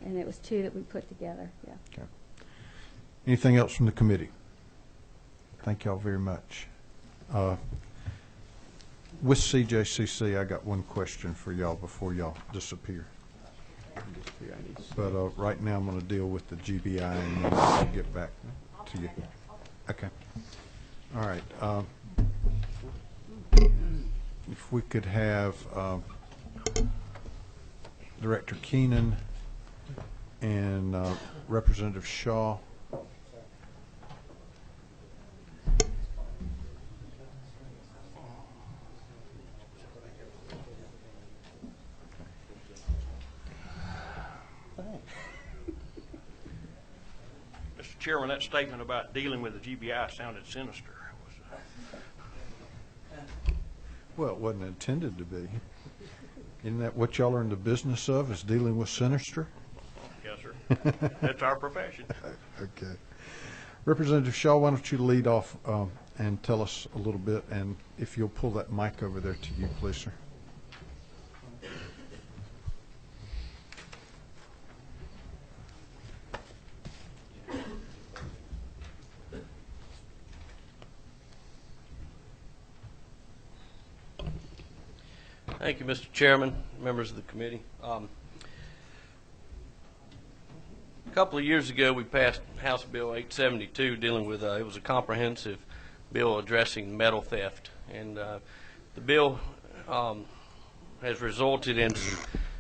and it was two that we put together. Yeah. Okay. Anything else from the committee? Thank y'all very much. With CJCC, I got one question for y'all before y'all disappear. But right now I'm going to deal with the GBI and then I'll get back to you. Okay. All right. If we could have Director Keenan and Representative Shaw. Mr. Chairman, that statement about dealing with the GBI sounded sinister. Well, it wasn't intended to be. Isn't that what y'all are in the business of, is dealing with sinister? Yes, sir. That's our profession. Okay. Representative Shaw, why don't you lead off and tell us a little bit, and if you'll pull that mic over there to you, please, sir. Thank you, Mr. Chairman, members of the committee. A couple of years ago, we passed House Bill 872 dealing with, it was a comprehensive bill addressing metal theft. And the bill has resulted in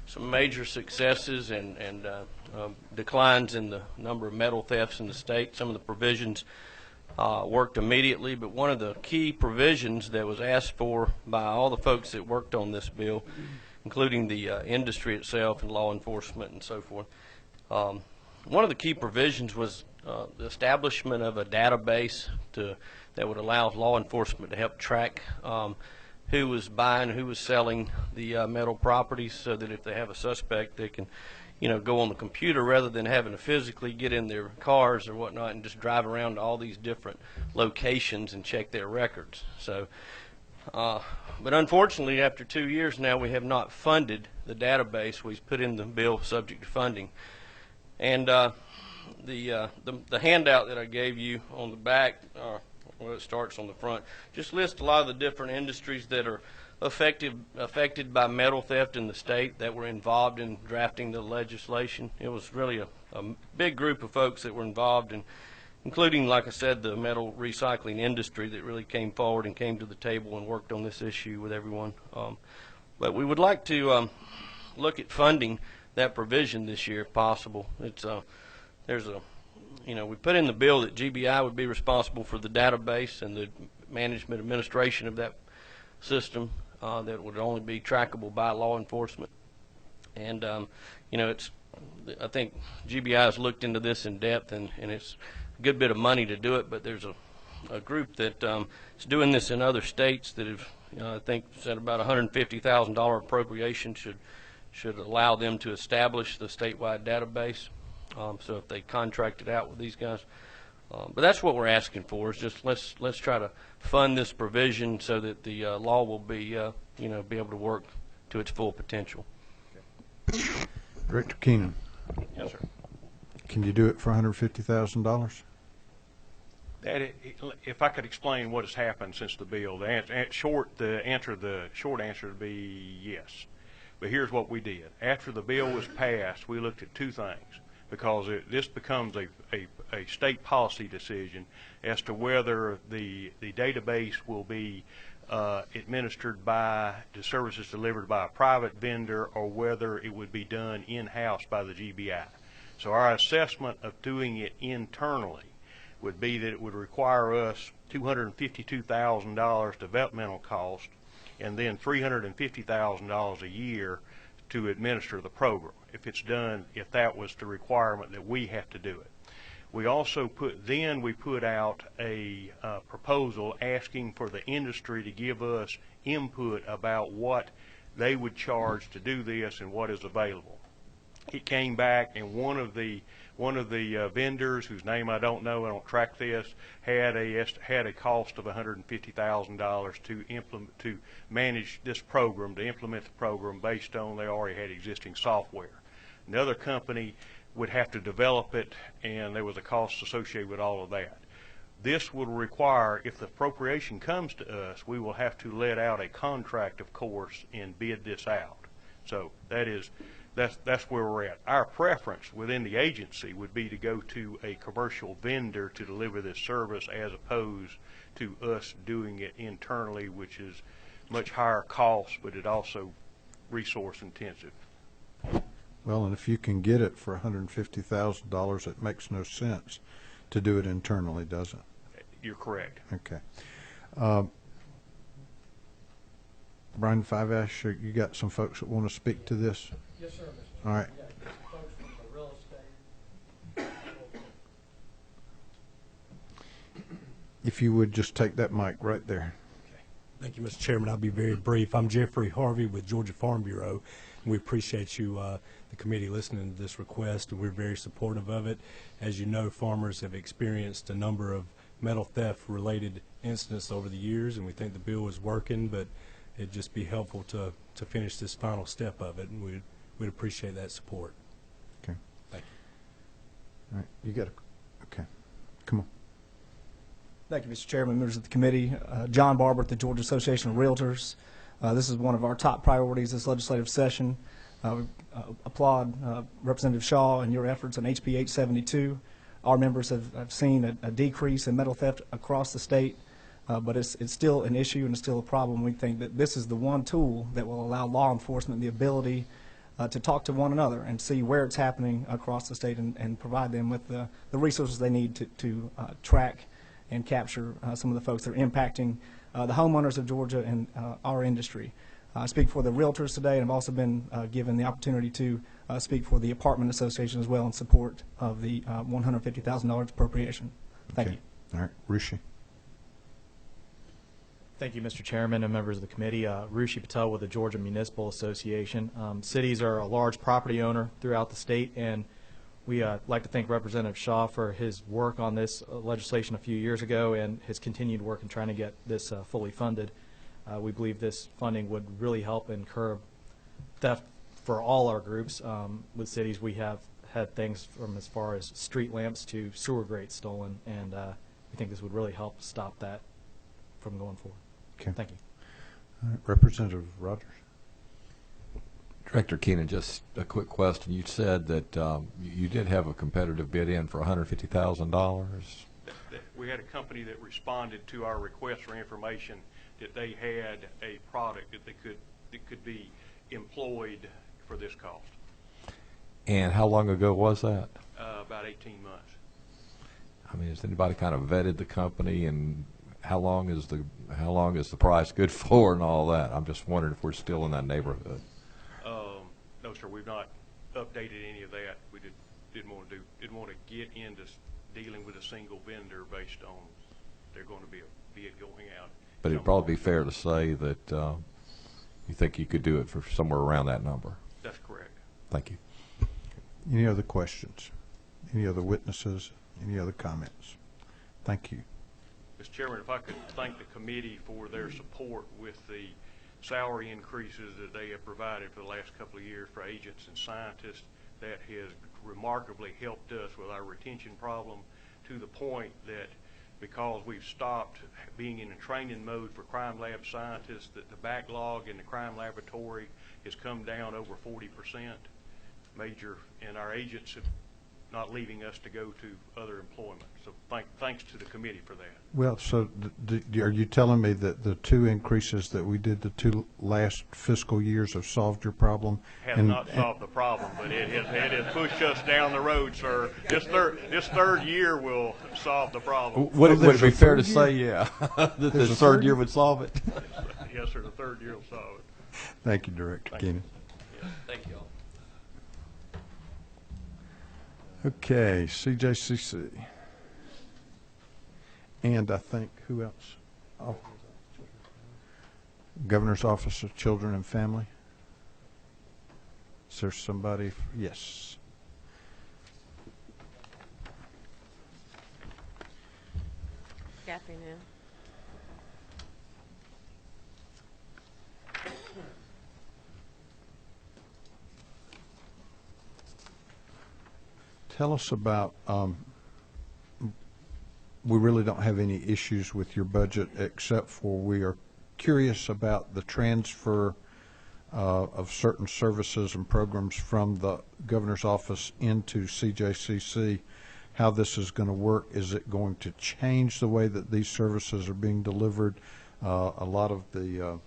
some major successes and declines in the number of metal thefts in the state. Some of the provisions worked immediately, but one of the key provisions that was asked for by all the folks that worked on this bill, including the industry itself and law enforcement and so forth, one of the key provisions was the establishment of a database that would allow law enforcement to help track who was buying, who was selling the metal properties, so that if they have a suspect, they can, go on the computer rather than having to physically get in their cars or whatnot and just drive around to all these different locations and check their records. So, but unfortunately, after 2 years now, we have not funded the database. We've put in the bill subject to funding. And the handout that I gave you on the back, well, it starts on the front, just lists a lot of the different industries that are affected by metal theft in the state that were involved in drafting the legislation. It was really a big group of folks that were involved, in, including, like I said, the metal recycling industry that really came forward and came to the table and worked on this issue with everyone. But we would like to look at funding that provision this year if possible. It's we put in the bill that GBI would be responsible for the database and the management administration of that system, that would only be trackable by law enforcement. And I think GBI has looked into this in depth, and it's a good bit of money to do it, but there's a group that is doing this in other states that have, I think, said about $150,000 appropriation should allow them to establish the statewide database. So if they contract it out with these guys, but that's what we're asking for, is just let's try to fund this provision so that the law will be be able to work to its full potential. Director Keenan. Yes, sir. Can you do it for $150,000? If I could explain what has happened since the bill, the short answer would be yes. But here's what we did. After the bill was passed, we looked at two things, because this becomes a state policy decision as to whether the database will be administered by the services delivered by a private vendor, or whether it would be done in-house by the GBI. So our assessment of doing it internally would be that it would require us $252,000 developmental cost, and then $350,000 a year to administer the program. If that was the requirement that we have to do it. We also put out a proposal asking for the industry to give us input about what they would charge to do this and what is available. It came back, and one of the vendors, whose name I don't know, I don't track this, had a cost of $150,000 to manage this program, to implement the program based on they already had existing software. Another company would have to develop it, and there was a cost associated with all of that. This will require, if the appropriation comes to us, we will have to let out a contract, of course, and bid this out. So that's where we're at. Our preference within the agency would be to go to a commercial vendor to deliver this service, as opposed to us doing it internally, which is much higher cost, but it also resource intensive. Well, and if you can get it for $150,000, it makes no sense to do it internally, does it? You're correct. Okay. Brian Fiveash, you got some folks that want to speak to this? Yes, sir, Mr. All right. We got folks from the real estate. If you would just take that mic right there. Thank you, Mr. Chairman. I'll be very brief. I'm Jeffrey Harvey with Georgia Farm Bureau, and we appreciate you, the committee, listening to this request, and we're very supportive of it. As you know, farmers have experienced a number of metal theft-related incidents over the years, and we think the bill is working, but it'd just be helpful to finish this final step of it, and we'd appreciate that support. Okay. Thank you. All right. You got it. Okay. Come on. Thank you, Mr. Chairman, members of the committee. John Barber with the Georgia Association of Realtors. This is one of our top priorities this legislative session. applaud Representative Shaw and your efforts on HB 872. Our members have seen a decrease in metal theft across the state, but it's still an issue and it's still a problem. We think that this is the one tool that will allow law enforcement the ability to talk to one another and see where it's happening across the state and provide them with the resources they need to track and capture some of the folks that are impacting the homeowners of Georgia and our industry. I speak for the realtors today, and I've also been given the opportunity to speak for the apartment association as well in support of the $150,000 appropriation. Thank you. All right, Rishi. Thank you, Mr. Chairman and members of the committee. Rushi Patel with the Georgia Municipal Association. Cities are a large property owner throughout the state, and we like to thank Representative Shaw for his work on this legislation a few years ago and his continued work in trying to get this fully funded. We believe this funding would really help and curb theft for all our groups. With cities, we have had things from as far as street lamps to sewer grates stolen, and we think this would really help stop that from going forward. Okay. Thank you. All right, Representative Rogers. Director Keenan, just a quick question. You said that you did have a competitive bid in for $150,000. We had a company that responded to our request for information that they had a product that could be employed for this cost. And how long ago was that? About 18 months. I mean, has anybody kind of vetted the company, and how long is the price good for and all that? I'm just wondering if we're still in that neighborhood. No, sir, we've not updated any of that. We didn't want to get into dealing with a single vendor based on they're going to be a bid going out. But it'd probably be fair to say that you think you could do it for somewhere around that number. That's correct. Thank you. Any other questions? Any other witnesses? Any other comments? Thank you. Mr. Chairman, if I could thank the committee for their support with the salary increases that they have provided for the last couple of years for agents and scientists. That has remarkably helped us with our retention problem, to the point that because we've stopped being in a training mode for crime lab scientists, that the backlog in the crime laboratory has come down over 40%, and our agents have not leaving us to go to other employment. So thanks to the committee for that. Well, so are you telling me that the two increases that we did the two last fiscal years have solved your problem? Has not solved the problem, but it has pushed us down the road, sir. This third year will solve the problem. Would it be fair to say, yeah, that the third year would solve it? Yes, sir, the third year will solve it. Thank you, Director Keenan. Yeah, thank you all. Okay, CJCC. And I think, who else? Oh. Governor's Office of Children and Family. Is there somebody? Yes. Good afternoon. Tell us about, we really don't have any issues with your budget, except for we are curious about the transfer of certain services and programs from the governor's office into CJCC, how this is going to work. Is it going to change the way that these services are being delivered? A lot of the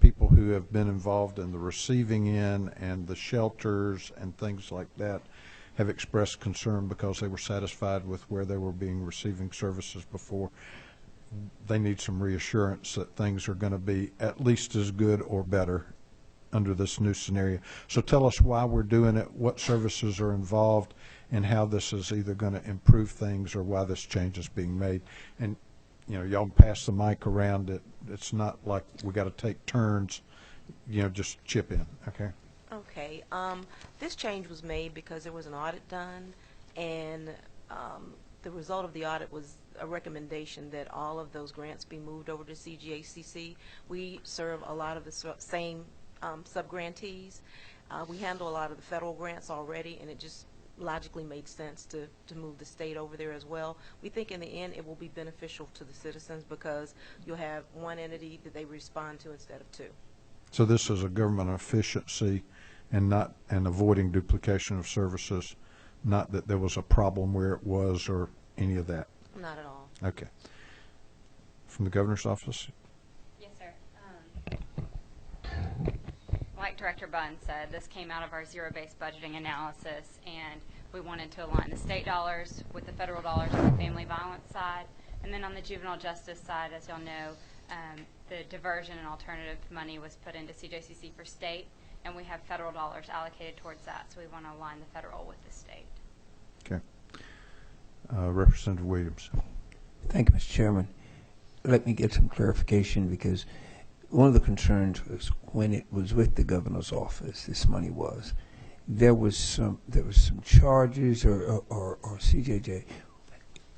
people who have been involved in the receiving end and the shelters and things like that have expressed concern because they were satisfied with where they were being receiving services before. They need some reassurance that things are going to be at least as good or better under this new scenario. So tell us why we're doing it, what services are involved, and how this is either going to improve things or why this change is being made. And you know, y'all pass the mic around. It's not like we got to take turns. You know, just chip in. Okay. Okay. This change was made because there was an audit done, and the result of the audit was a recommendation that all of those grants be moved over to CGACC. We serve a lot of the same sub-grantees. We handle a lot of the federal grants already, and it just logically made sense to move the state over there as well. We think in the end it will be beneficial to the citizens because you'll have one entity that they respond to instead of two. So this is a government efficiency and avoiding duplication of services, not that there was a problem where it was or any of that? Not at all. Okay. From the governor's office? Yes, sir. Like Director Bunn said, this came out of our zero-based budgeting analysis, and we wanted to align the state dollars with the federal dollars on the family violence side. And then on the juvenile justice side, as y'all know, the diversion and alternative money was put into CJCC for state, and we have federal dollars allocated towards that, so we want to align the federal with the state. Okay. Representative Williams. Thank you, Mr. Chairman. Let me get some clarification, because one of the concerns was when it was with the governor's office, this money there was some charges or CJJ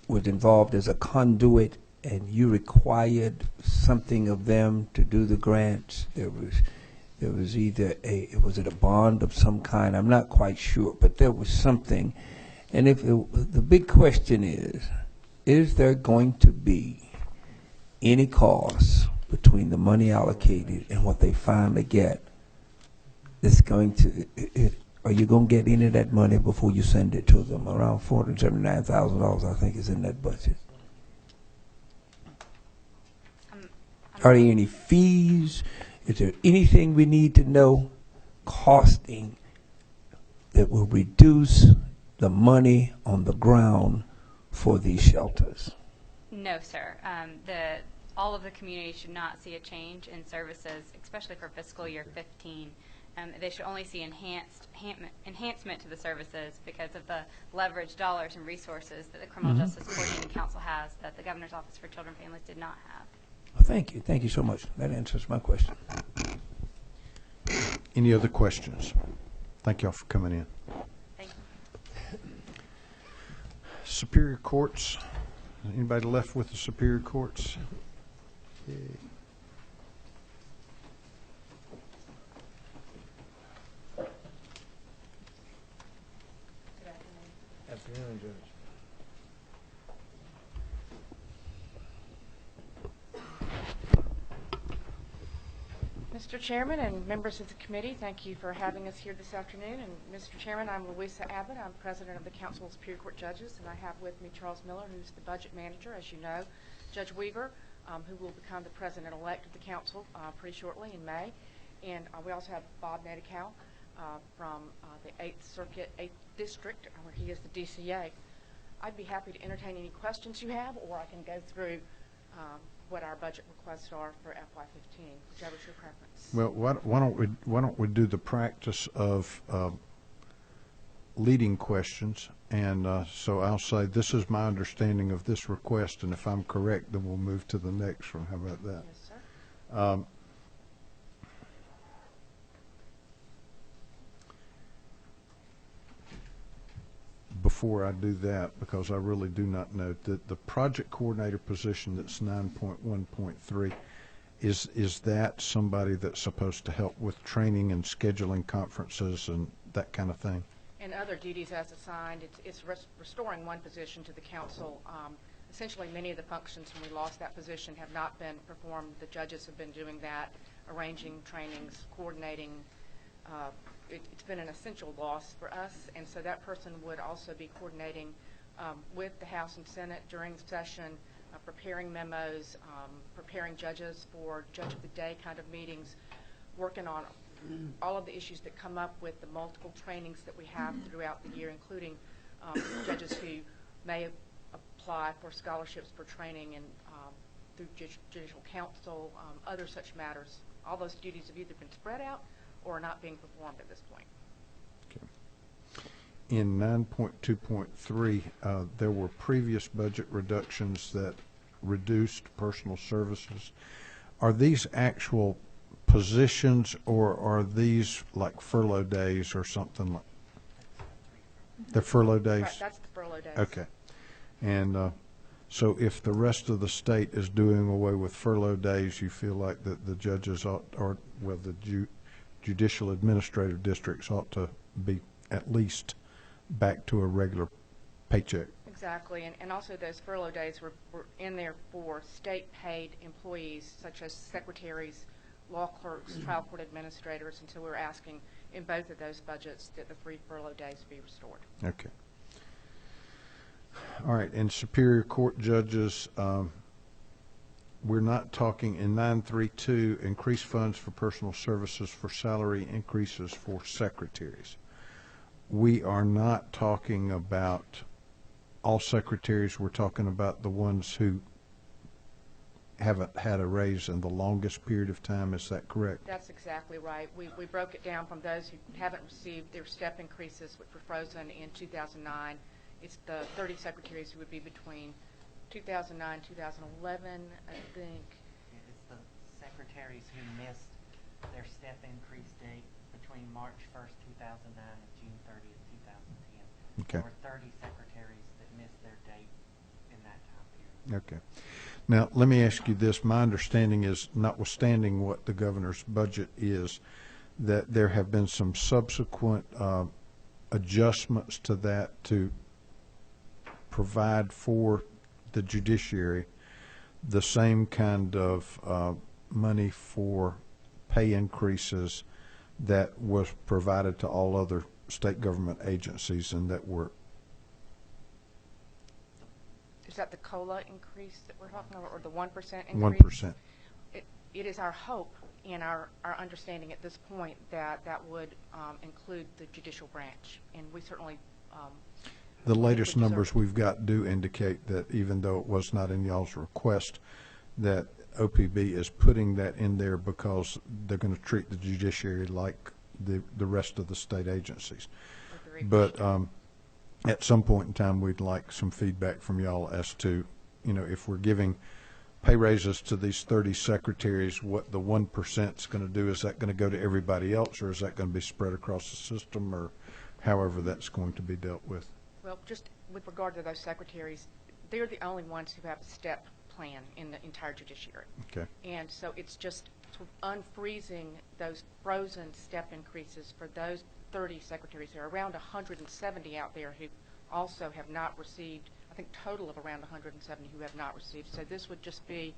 was involved as a conduit, and you required something of them to do the grants. There was either was it a bond of some kind? I'm not quite sure, but there was something. And the big question is there going to be any cost between the money allocated and what they finally get? Are you going to get any of that money before you send it to them? Around $479,000, I think, is in that budget. Are there any fees? Is there anything we need to know costing that will reduce the money on the ground for these shelters? No, sir. All of the community should not see a change in services, especially for fiscal year 15. They should only see enhancement to the services because of the leverage dollars and resources that the Criminal Justice Coordinating Council has that the Governor's Office for Children and Families did not have. Well, thank you. Thank you so much. That answers my question. Any other questions? Thank you all for coming in. Thank you. Superior Courts. Anybody left with the Superior Courts? Yay. Afternoon, Judge. Mr. Chairman and members of the committee, thank you for having us here this afternoon. And Mr. Chairman, I'm Louisa Abbott. I'm president of the Council of Superior Court Judges, and I have with me Charles Miller, who's the budget manager, as you know, Judge Weaver, who will become the president-elect of the council pretty shortly in May. And we also have Bob Medical from the 8th Circuit, 8th District, where he is the DCA. I'd be happy to entertain any questions you have, or I can go through what our budget requests are for FY15, whichever's your preference. Well, why don't we do the practice of leading questions, and so I'll say this is my understanding of this request, and if I'm correct, then we'll move to the next one. How about that? Yes, sir. Before I do that, because I really do not know, the project coordinator position that's 9.1.3, is that somebody that's supposed to help with training and scheduling conferences and that kind of thing? And other duties as assigned. It's restoring one position to the council. Essentially, many of the functions when we lost that position have not been performed. The judges have been doing that, arranging trainings, coordinating. It's been an essential loss for us, and so that person would also be coordinating with the House and Senate during session, preparing memos, preparing judges for Judge of the Day kind of meetings, working on all of the issues that come up with the multiple trainings that we have throughout the year, including judges who may apply for scholarships for training and through Judicial Council, other such matters. All those duties have either been spread out or are not being performed at this point. Okay. In 9.2.3, there were previous budget reductions that reduced personal services. Are these actual positions, or are these like furlough days or something like? They're furlough days? Right, that's the furlough days. Okay. And so if the rest of the state is doing away with furlough days, you feel like that the judges ought, or well, the judicial administrative districts ought to be at least back to a regular paycheck. Exactly, and also those furlough days were in there for state-paid employees, such as secretaries, law clerks, trial court administrators, and so we're asking in both of those budgets that the 3 furlough days be restored. Okay. All right, and Superior Court judges, we're not talking in 932, increase funds for personal services for salary increases for secretaries. We are not talking about all secretaries. We're talking about the ones who haven't had a raise in the longest period of time. Is that correct? That's exactly right. We broke it down from those who haven't received their step increases, which were frozen in 2009. It's the 30 secretaries who would be between 2009, 2011, I think. It's the secretaries who missed their step increase date between March 1st, 2009 and June 30th, 2010. Okay. There were 30 secretaries that missed their date in that time period. Okay. Now, let me ask you this. My understanding is, notwithstanding what the governor's budget is, that there have been some subsequent adjustments to that to provide for the judiciary the same kind of money for pay increases that was provided to all other state government agencies, and that were. Is that the COLA increase that we're talking about, or the 1% increase? 1%. It is our hope and our understanding at this point that that would include the judicial branch, and we certainly the latest numbers we've got do indicate that even though it was not in y'all's request, that OPB is putting that in there because they're going to treat the judiciary like the rest of the state agencies. But at some point in time, we'd like some feedback from y'all as to, if we're giving pay raises to these 30 secretaries, what the 1% is going to do. Is that going to go to everybody else, or is that going to be spread across the system, or however that's going to be dealt with? Well, just with regard to those secretaries, they're the only ones who have a step plan in the entire judiciary. Okay. And so it's just sort of unfreezing those frozen step increases for those 30 secretaries. There are around 170 out there who also have not received, I think total of around 170 who have not received. So this would just be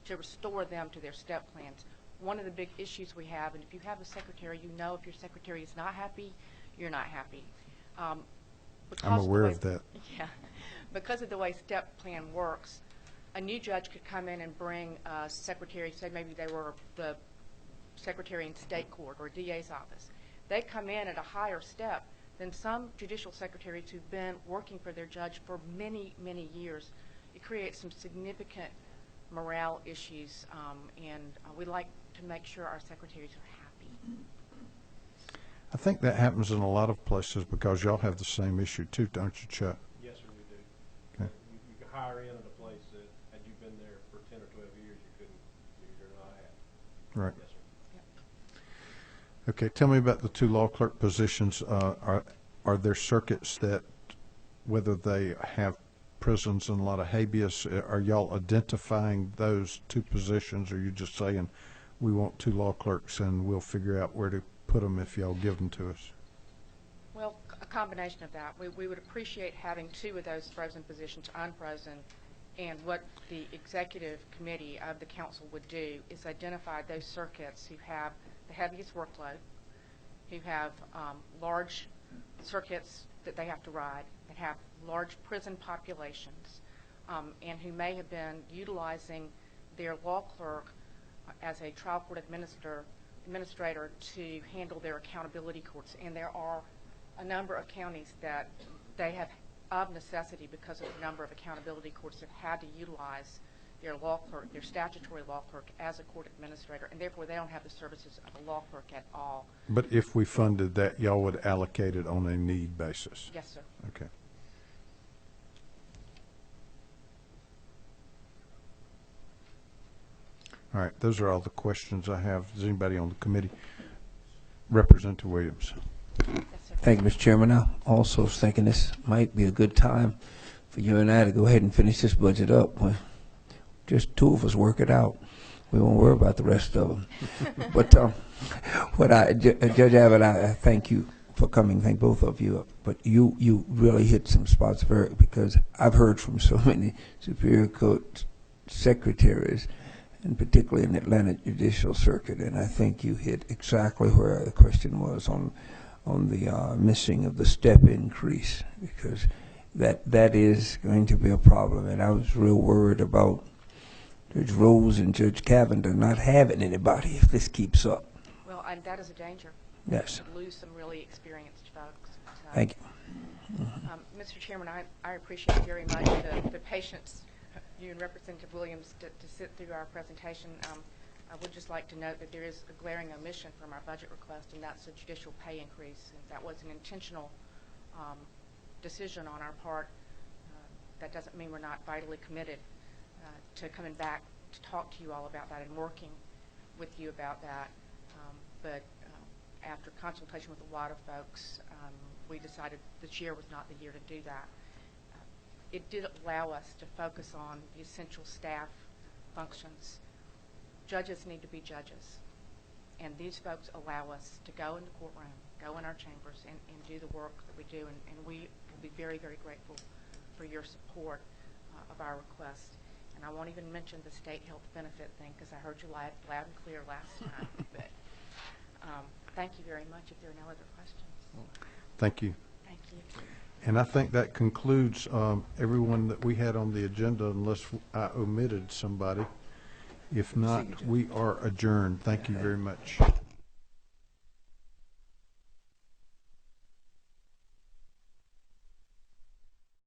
to restore them to their step plans. One of the big issues we have, and if you have a secretary, if your secretary is not happy, you're not happy. I'm aware of that. Yeah. Because of the way step plan works, a new judge could come in and bring a secretary, say maybe they were the secretary in state court or DA's office. They come in at a higher step than some judicial secretaries who've been working for their judge for many, many years. It creates some significant morale issues, and we like to make sure our secretaries are happy. I think that happens in a lot of places because y'all have the same issue too, don't you, Chuck? Yes, sir, we do. Okay. You could hire in at a place that, had you been there for 10 or 12 years, you're not at. Right. Yes, sir. Yep. Okay, tell me about the 2 law clerk positions. Are there circuits that, whether they have prisons and a lot of habeas, are y'all identifying those 2 positions, or are you just saying we want 2 law clerks and we'll figure out where to put them if y'all give them to us? Well, a combination of that. We would appreciate having 2 of those frozen positions unfrozen, and what the executive committee of the council would do is identify those circuits who have the heaviest workload, who have large circuits that they have to ride, that have large prison populations, and who may have been utilizing their law clerk as a trial court administrator to handle their accountability courts. And there are a number of counties that they have, of necessity, because of the number of accountability courts, have had to utilize their law clerk, their statutory law clerk, as a court administrator, and therefore they don't have the services of a law clerk at all. But if we funded that, y'all would allocate it on a need basis? Yes, sir. Okay. All right, those are all the questions I have. Is anybody on the committee? Representative Williams. Yes, sir. Thank you, Mr. Chairman. I also was thinking this might be a good time for you and I to go ahead and finish this budget up. Just 2 of us work it out. We won't worry about the rest of them. But Judge Abbott, I thank you for coming. Thank both of you. But you really hit some spots because I've heard from so many Superior Court secretaries and particularly in the Atlanta Judicial Circuit. And I think you hit exactly where the question was on the missing of the step increase, because that is going to be a problem. And I was real worried about Judge Rose and Judge Cavender not having anybody if this keeps up. Well, and that is a danger. Yes. We could lose some really experienced folks. So, Thank you. Mr. Chairman, I appreciate very much the patience you and Representative Williams to sit through our presentation. I would just like to note that there is a glaring omission from our budget request, and that's a judicial pay increase. And that was an intentional decision on our part. That doesn't mean we're not vitally committed to coming back to talk to you all about that and working with you about that. But after consultation with a lot of folks, we decided this year was not the year to do that. It did allow us to focus on the essential staff functions. Judges need to be judges, and these folks allow us to go in the courtroom, go in our chambers, and do the work that we do, and we will be very, very grateful for your support of our request. And I won't even mention the state health benefit thing, because I heard you loud and clear last time. But thank you very much. If there are no other questions. Thank you. Thank you. And I think that concludes everyone that we had on the agenda, unless I omitted somebody. If not, we are adjourned. Thank you very much.